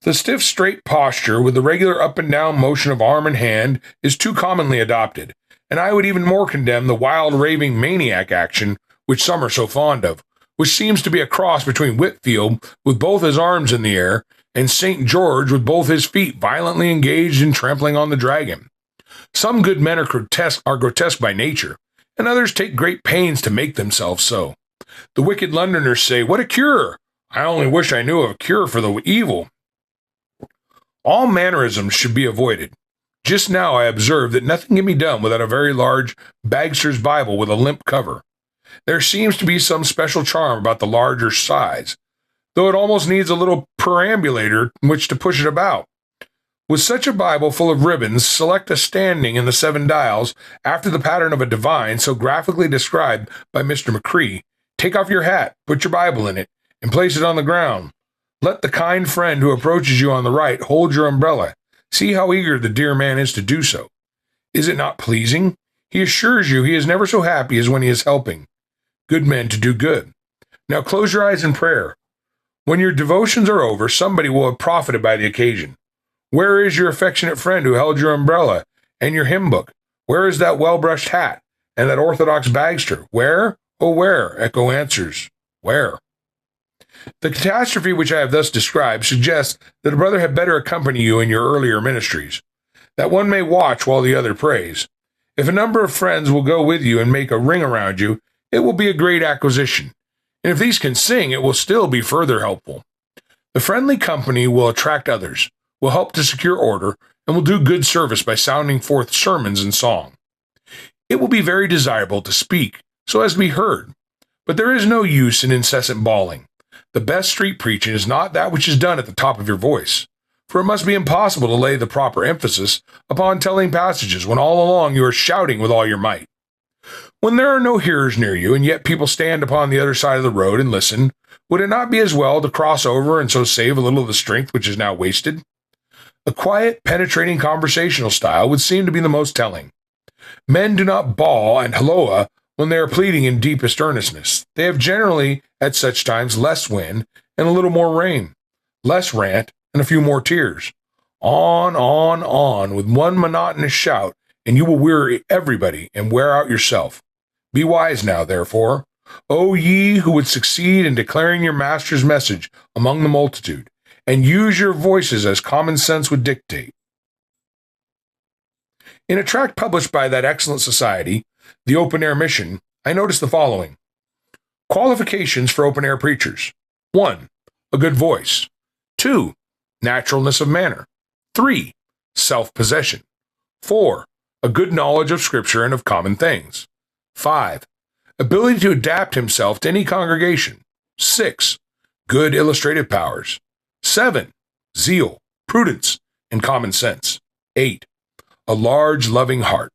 S1: The stiff, straight posture with the regular up and down motion of arm and hand is too commonly adopted, and I would even more condemn the wild, raving maniac action which some are so fond of, which seems to be a cross between Whitfield with both his arms in the air and St. George with both his feet violently engaged in trampling on the dragon. Some good men are grotesque by nature, and others take great pains to make themselves so. The wicked Londoners say, "What a cure! I only wish I knew of a cure for the evil." All mannerisms should be avoided. Just now I observed that nothing can be done without a very large Bagster's Bible with a limp cover. There seems to be some special charm about the larger size, though it almost needs a little perambulator in which to push it about. With such a Bible full of ribbons, select a standing in the 7 dials after the pattern of a divine so graphically described by Mr. McCree. Take off your hat, put your Bible in it, and place it on the ground. Let the kind friend who approaches you on the right hold your umbrella. See how eager the dear man is to do so. Is it not pleasing? He assures you he is never so happy as when he is helping good men to do good. Now close your eyes in prayer. When your devotions are over, somebody will have profited by the occasion. Where is your affectionate friend who held your umbrella and your hymn book? Where is that well-brushed hat and that orthodox Bagster? Where? Oh, where? Echo answers, where? The catastrophe which I have thus described suggests that a brother had better accompany you in your earlier ministries, that one may watch while the other prays. If a number of friends will go with you and make a ring around you, it will be a great acquisition, and if these can sing, it will still be further helpful. The friendly company will attract others, will help to secure order, and will do good service by sounding forth sermons and song. It will be very desirable to speak so as to be heard, but there is no use in incessant bawling. The best street preaching is not that which is done at the top of your voice, for it must be impossible to lay the proper emphasis upon telling passages when all along you are shouting with all your might. When there are no hearers near you, and yet people stand upon the other side of the road and listen, would it not be as well to cross over and so save a little of the strength which is now wasted? A quiet, penetrating conversational style would seem to be the most telling. Men do not bawl and halloa when they are pleading in deepest earnestness. They have generally, at such times, less wind and a little more rain, less rant and a few more tears. On, with one monotonous shout, and you will weary everybody and wear out yourself. Be wise now, therefore, O ye who would succeed in declaring your master's message among the multitude, and use your voices as common sense would dictate. In a tract published by that excellent society, the Open Air Mission, I noticed the following. Qualifications for open air preachers. 1. A good voice. 2. Naturalness of manner. 3. Self-possession. 4. A good knowledge of Scripture and of common things. 5. Ability to adapt himself to any congregation. 6. Good illustrative powers. 7. Zeal, prudence, and common sense. 8. A large, loving heart.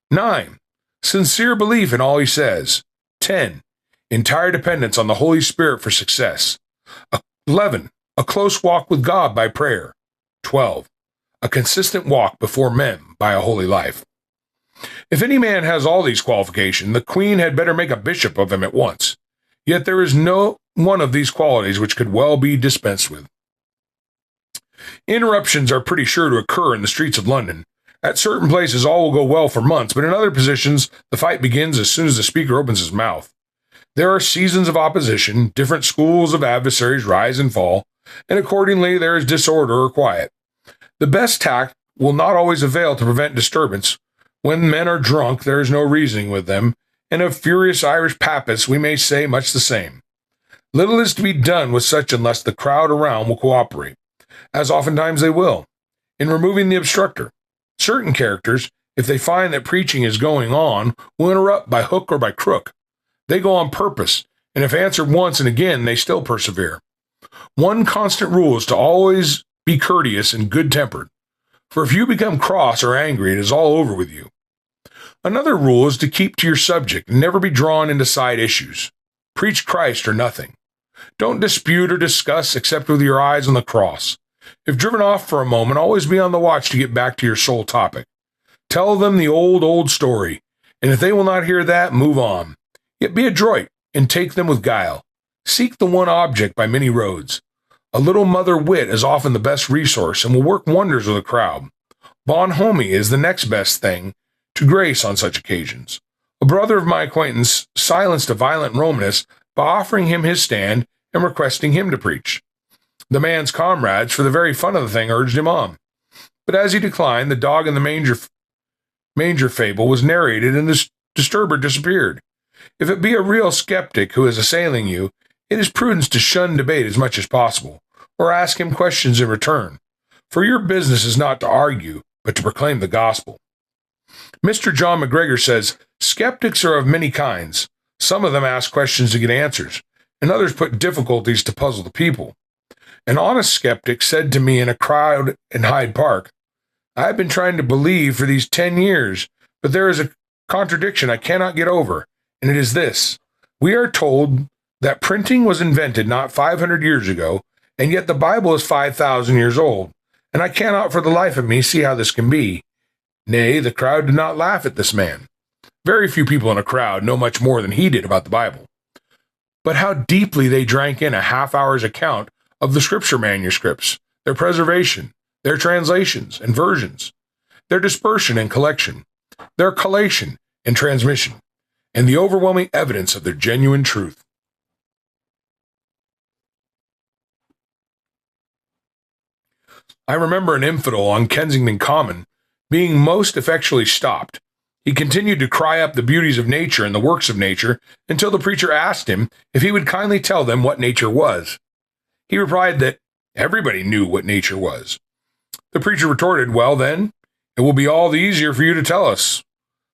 S1: 9. Sincere belief in all he says. 10. Entire dependence on the Holy Spirit for success. 11. A close walk with God by prayer. 12. A consistent walk before men by a holy life. If any man has all these qualifications, the Queen had better make a bishop of him at once. Yet there is no one of these qualities which could well be dispensed with. Interruptions are pretty sure to occur in the streets of London. At certain places all will go well for months, but in other positions the fight begins as soon as the speaker opens his mouth. There are seasons of opposition, different schools of adversaries rise and fall, and accordingly there is disorder or quiet. The best tact will not always avail to prevent disturbance. When men are drunk, there is no reasoning with them, and of furious Irish papists we may say much the same. Little is to be done with such unless the crowd around will cooperate, as oftentimes they will, in removing the obstructor. Certain characters, if they find that preaching is going on, will interrupt by hook or by crook. They go on purpose, and if answered once and again, they still persevere. One constant rule is to always be courteous and good-tempered, for if you become cross or angry, it is all over with you. Another rule is to keep to your subject and never be drawn into side issues. Preach Christ or nothing. Don't dispute or discuss except with your eyes on the cross. If driven off for a moment, always be on the watch to get back to your sole topic. Tell them the old story, and if they will not hear that, move on. Yet be adroit and take them with guile. Seek the one object by many roads. A little mother wit is often the best resource and will work wonders with a crowd. Bonhomie is the next best thing to grace on such occasions. A brother of my acquaintance silenced a violent Romanist by offering him his stand and requesting him to preach. The man's comrades, for the very fun of the thing, urged him on. But as he declined, the dog in the manger fable was narrated and the disturber disappeared. If it be a real skeptic who is assailing you, it is prudence to shun debate as much as possible, or ask him questions in return, for your business is not to argue, but to proclaim the gospel. Mr. John McGregor says, skeptics are of many kinds. Some of them ask questions to get answers, and others put difficulties to puzzle the people. An honest skeptic said to me in a crowd in Hyde Park, I have been trying to believe for these 10 years, but there is a contradiction I cannot get over, and it is this. We are told that printing was invented not 500 years ago, and yet the Bible is 5,000 years old, and I cannot for the life of me see how this can be. Nay, the crowd did not laugh at this man. Very few people in a crowd know much more than he did about the Bible. But how deeply they drank in a half-hour's account of the scripture manuscripts, their preservation, their translations and versions, their dispersion and collection, their collation and transmission, and the overwhelming evidence of their genuine truth. I remember an infidel on Kensington Common being most effectually stopped. He continued to cry up the beauties of nature and the works of nature until the preacher asked him if he would kindly tell them what nature was. He replied that everybody knew what nature was. The preacher retorted, well then, it will be all the easier for you to tell us.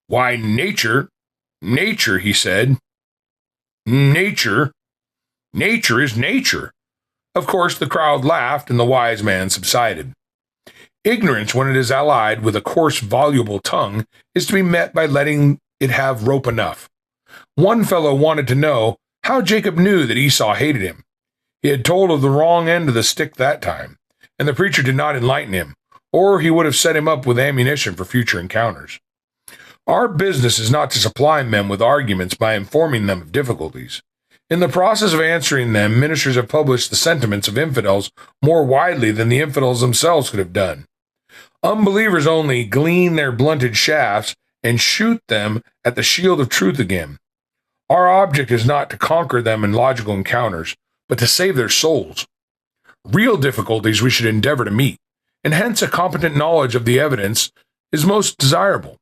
S1: Why, nature, he said. Nature is nature. Of course, the crowd laughed and the wise man subsided. Ignorance, when it is allied with a coarse, voluble tongue, is to be met by letting it have rope enough. One fellow wanted to know how Jacob knew that Esau hated him. He had told of the wrong end of the stick that time, and the preacher did not enlighten him, or he would have set him up with ammunition for future encounters. Our business is not to supply men with arguments by informing them of difficulties. In the process of answering them, ministers have published the sentiments of infidels more widely than the infidels themselves could have done. Unbelievers only glean their blunted shafts and shoot them at the shield of truth again. Our object is not to conquer them in logical encounters, but to save their souls. Real difficulties we should endeavor to meet, and hence a competent knowledge of the evidence is most desirable.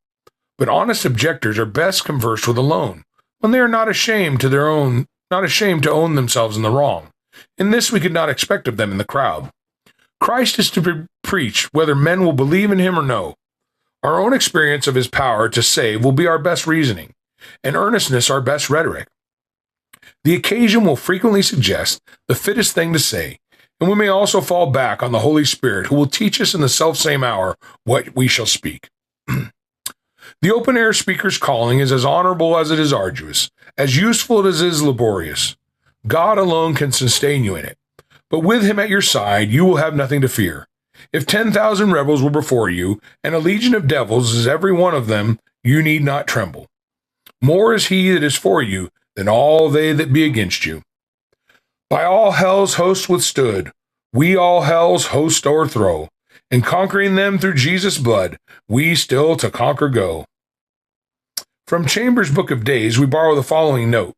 S1: But honest objectors are best conversed with alone, when they are not ashamed to own themselves in the wrong. In this we could not expect of them in the crowd. Christ is to be preached whether men will believe in him or no. Our own experience of his power to save will be our best reasoning, and earnestness our best rhetoric. The occasion will frequently suggest the fittest thing to say, and we may also fall back on the Holy Spirit, who will teach us in the selfsame hour what we shall speak. The open-air speaker's calling is as honorable as it is arduous, as useful as it is laborious. God alone can sustain you in it. But with him at your side, you will have nothing to fear. If 10,000 rebels were before you, and a legion of devils is every one of them, you need not tremble. More is he that is for you than all they that be against you. By all hell's host withstood, we all hell's host o'erthrow, and conquering them through Jesus' blood, we still to conquer go. From Chambers' Book of Days, we borrow the following note.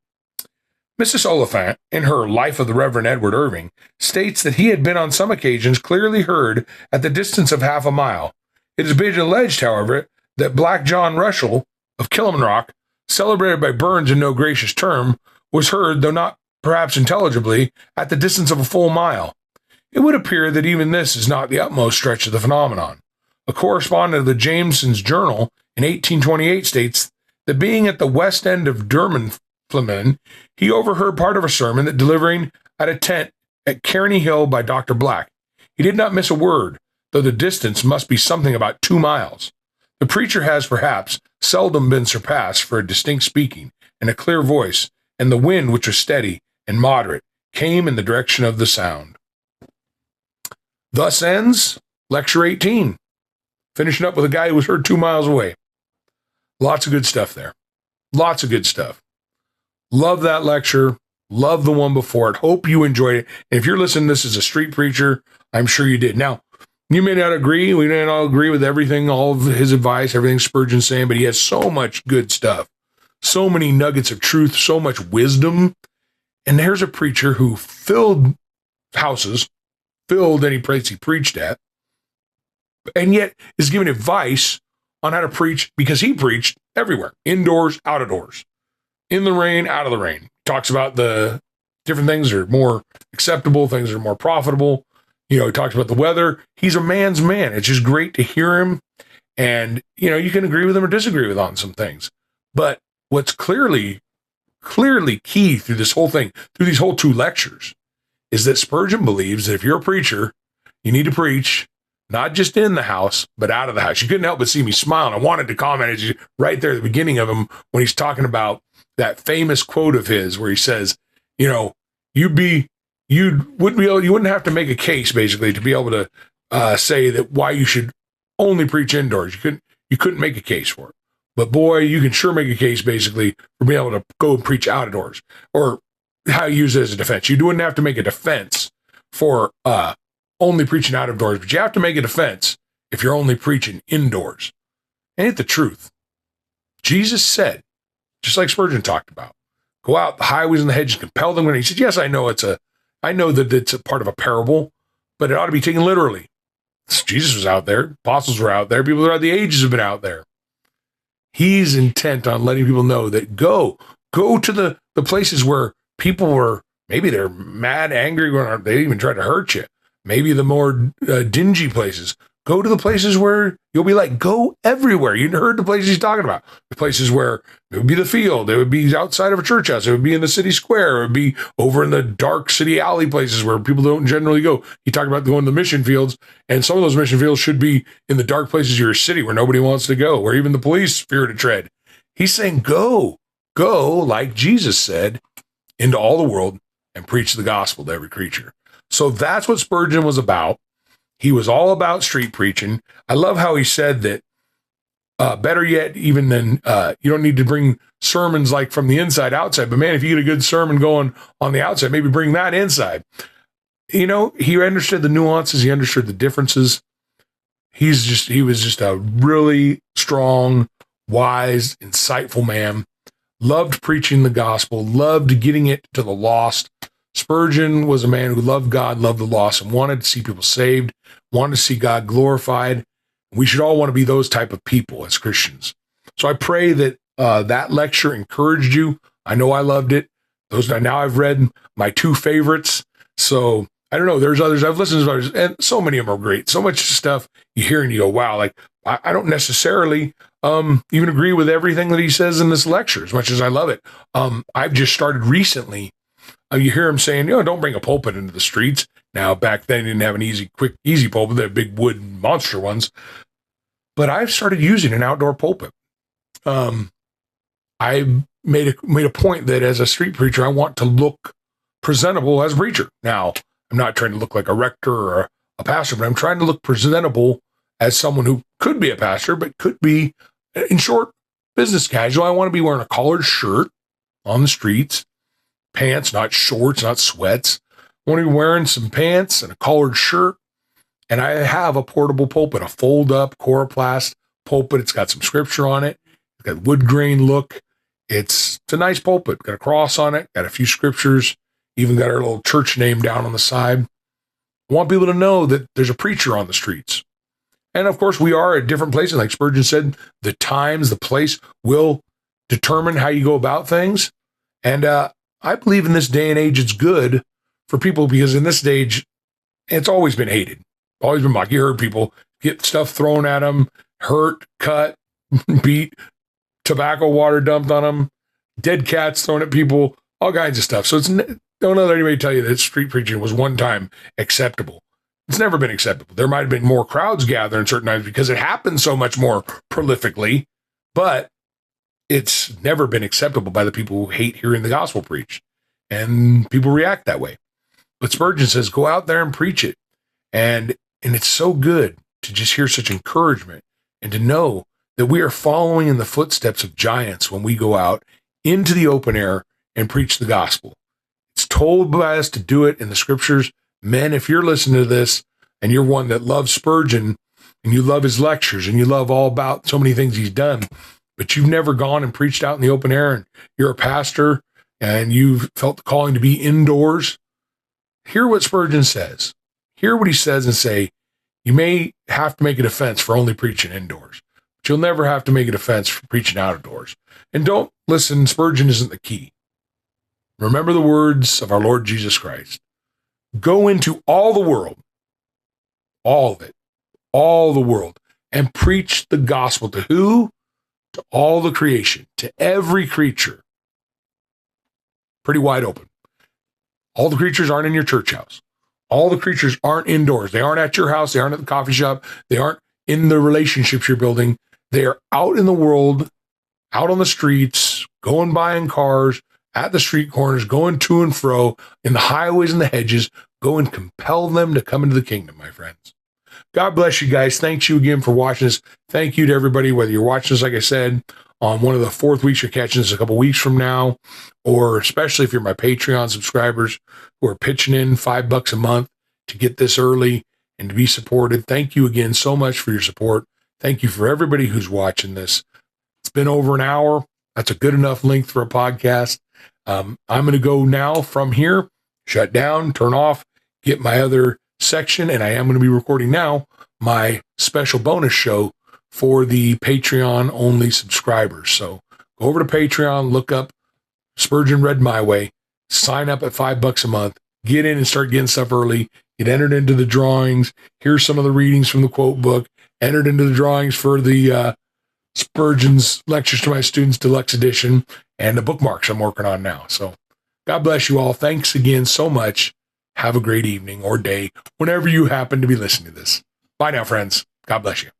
S1: Mrs. Oliphant, in her Life of the Reverend Edward Irving, states that he had been on some occasions clearly heard at the distance of half a mile. It has been alleged, however, that Black John Russell of Killinrock celebrated by Burns in no gracious term, was heard, though not perhaps intelligibly, at the distance of a full mile. It would appear that even this is not the utmost stretch of the phenomenon. A correspondent of the Jameson's Journal in 1828 states that being at the west end of Flemin, he overheard part of a sermon that delivering at a tent at Kearney Hill by Dr. Black. He did not miss a word, though the distance must be something about 2 miles. The preacher has perhaps seldom been surpassed for a distinct speaking and a clear voice, and the wind, which was steady and moderate, came in the direction of the sound. Thus ends Lecture 18, finishing up with a guy who was heard 2 miles away. Lots of good stuff there. Lots of good stuff. Love that lecture. Love the one before it. Hope you enjoyed it. And if you're listening to this as a street preacher, I'm sure you did. Now, you may not agree. We may not agree with everything, all of his advice, everything Spurgeon's saying, but he has so much good stuff. So many nuggets of truth, so much wisdom. And there's a preacher who filled houses, filled any place he preached at, and yet is giving advice on how to preach because he preached everywhere, indoors, out of doors, in the rain, out of the rain. Talks about the different things that are more acceptable, things that are more profitable. He talks about the weather. He's a man's man. It's just great to hear him. And, you can agree with him or disagree with on some things. But what's clearly key through this whole thing, through these whole 2 lectures, is that Spurgeon believes that if you're a preacher, you need to preach not just in the house, but out of the house. You couldn't help but see me smiling. I wanted to comment as you right there at the beginning of him when he's talking about that famous quote of his where he says, you wouldn't have to make a case basically to be able to say that why you should only preach indoors. You couldn't make a case for it. But boy, you can sure make a case basically for being able to go and preach outdoors, or how you use it as a defense. You wouldn't have to make a defense for only preaching out of doors, but you have to make a defense if you're only preaching indoors. Ain't the truth? Jesus said, just like Spurgeon talked about, go out the highways and the hedges, compel them. And he said, yes, I know that it's a part of a parable, but it ought to be taken literally. Jesus was out there. Apostles were out there. People throughout the ages have been out there. He's intent on letting people know that go to the places where people were, maybe they're mad, angry, or they even tried to hurt you. Maybe the more dingy places. Go to the places where you'll be like, go everywhere. You heard the places he's talking about. The places where it would be the field. It would be outside of a church house. It would be in the city square. It would be over in the dark city alley places where people don't generally go. He talked about going to the mission fields, and some of those mission fields should be in the dark places of your city where nobody wants to go, where even the police fear to tread. He's saying, go, like Jesus said, into all the world and preach the gospel to every creature. So that's what Spurgeon was about. He was all about street preaching. I love how he said that, better yet, even than, you don't need to bring sermons like from the inside outside, but man, if you get a good sermon going on the outside, maybe bring that inside. He understood the nuances. He understood the differences. He was just a really strong, wise, insightful man. Loved preaching the gospel, loved getting it to the lost. Spurgeon was a man who loved God, loved the lost, and wanted to see people saved, wanted to see God glorified. We should all want to be those type of people as Christians. So I pray that that lecture encouraged you. I know I loved it. Now I've read my 2 favorites. So I don't know. There's others. I've listened to others, and so many of them are great. So much stuff you hear and you go, wow, like I don't necessarily even agree with everything that he says in this lecture as much as I love it. I've just started recently. You hear him saying, don't bring a pulpit into the streets. Now, back then, he didn't have an easy pulpit. They had big wood monster ones. But I've started using an outdoor pulpit. I made a point that as a street preacher, I want to look presentable as a preacher. Now, I'm not trying to look like a rector or a pastor, but I'm trying to look presentable as someone who could be a pastor, but could be, in short, business casual. I want to be wearing a collared shirt on the streets, pants, not shorts, not sweats. I want to be wearing some pants and a collared shirt. And I have a portable pulpit, a fold-up coroplast pulpit. It's got some scripture on it. It's got wood grain look. It's a nice pulpit. Got a cross on it. Got a few scriptures. Even got our little church name down on the side. I want people to know that there's a preacher on the streets. And of course, we are at different places. Like Spurgeon said, the times, the place will determine how you go about things. And I believe in this day and age, it's good for people because in this age, it's always been hated, always been mocked. You heard people get stuff thrown at them, hurt, cut, beat, tobacco water dumped on them, dead cats thrown at people, all kinds of stuff. So don't let anybody tell you that street preaching was one time acceptable. It's never been acceptable. There might have been more crowds gather in certain times because it happens so much more prolifically, but it's never been acceptable by the people who hate hearing the gospel preached. And people react that way. But Spurgeon says, go out there and preach it. And it's so good to just hear such encouragement and to know that we are following in the footsteps of giants when we go out into the open air and preach the gospel. It's told by us to do it in the scriptures. Men, if you're listening to this and you're one that loves Spurgeon and you love his lectures and you love all about so many things he's done, but you've never gone and preached out in the open air and you're a pastor and you've felt the calling to be indoors, hear what Spurgeon says. Hear what he says and say, you may have to make a defense for only preaching indoors, but you'll never have to make a defense for preaching outdoors. And don't listen, Spurgeon isn't the key. Remember the words of our Lord Jesus Christ. Go into all the world, all of it, all the world, and preach the gospel to who? To all the creation, to every creature. Pretty wide open. All the creatures aren't in your church house. All the creatures aren't indoors. They aren't at your house. They aren't at the coffee shop. They aren't in the relationships you're building. They are out in the world, out on the streets, going by in cars, at the street corners, going to and fro, in the highways and the hedges. Go and compel them to come into the kingdom, my friends. God bless you guys. Thanks you again for watching this. Thank you to everybody, whether you're watching this, like I said, on one of the fourth weeks, you're catching this a couple weeks from now, or especially if you're my Patreon subscribers who are pitching in $5 a month to get this early and to be supported. Thank you again so much for your support. Thank you for everybody who's watching this. It's been over an hour. That's a good enough length for a podcast. I'm going to go now from here, shut down, turn off, get my other section, and I am going to be recording now my special bonus show for the Patreon only subscribers. So go over to Patreon, look up Spurgeon Read My Way, sign up at $5 a month, get in and start getting stuff early, get entered into the drawings. Here's some of the readings from the quote book, entered into the drawings for the Spurgeon's Lectures to My Students Deluxe Edition, and the bookmarks I'm working on now. So God bless you all. Thanks again so much. Have a great evening or day, whenever you happen to be listening to this. Bye now, friends. God bless you.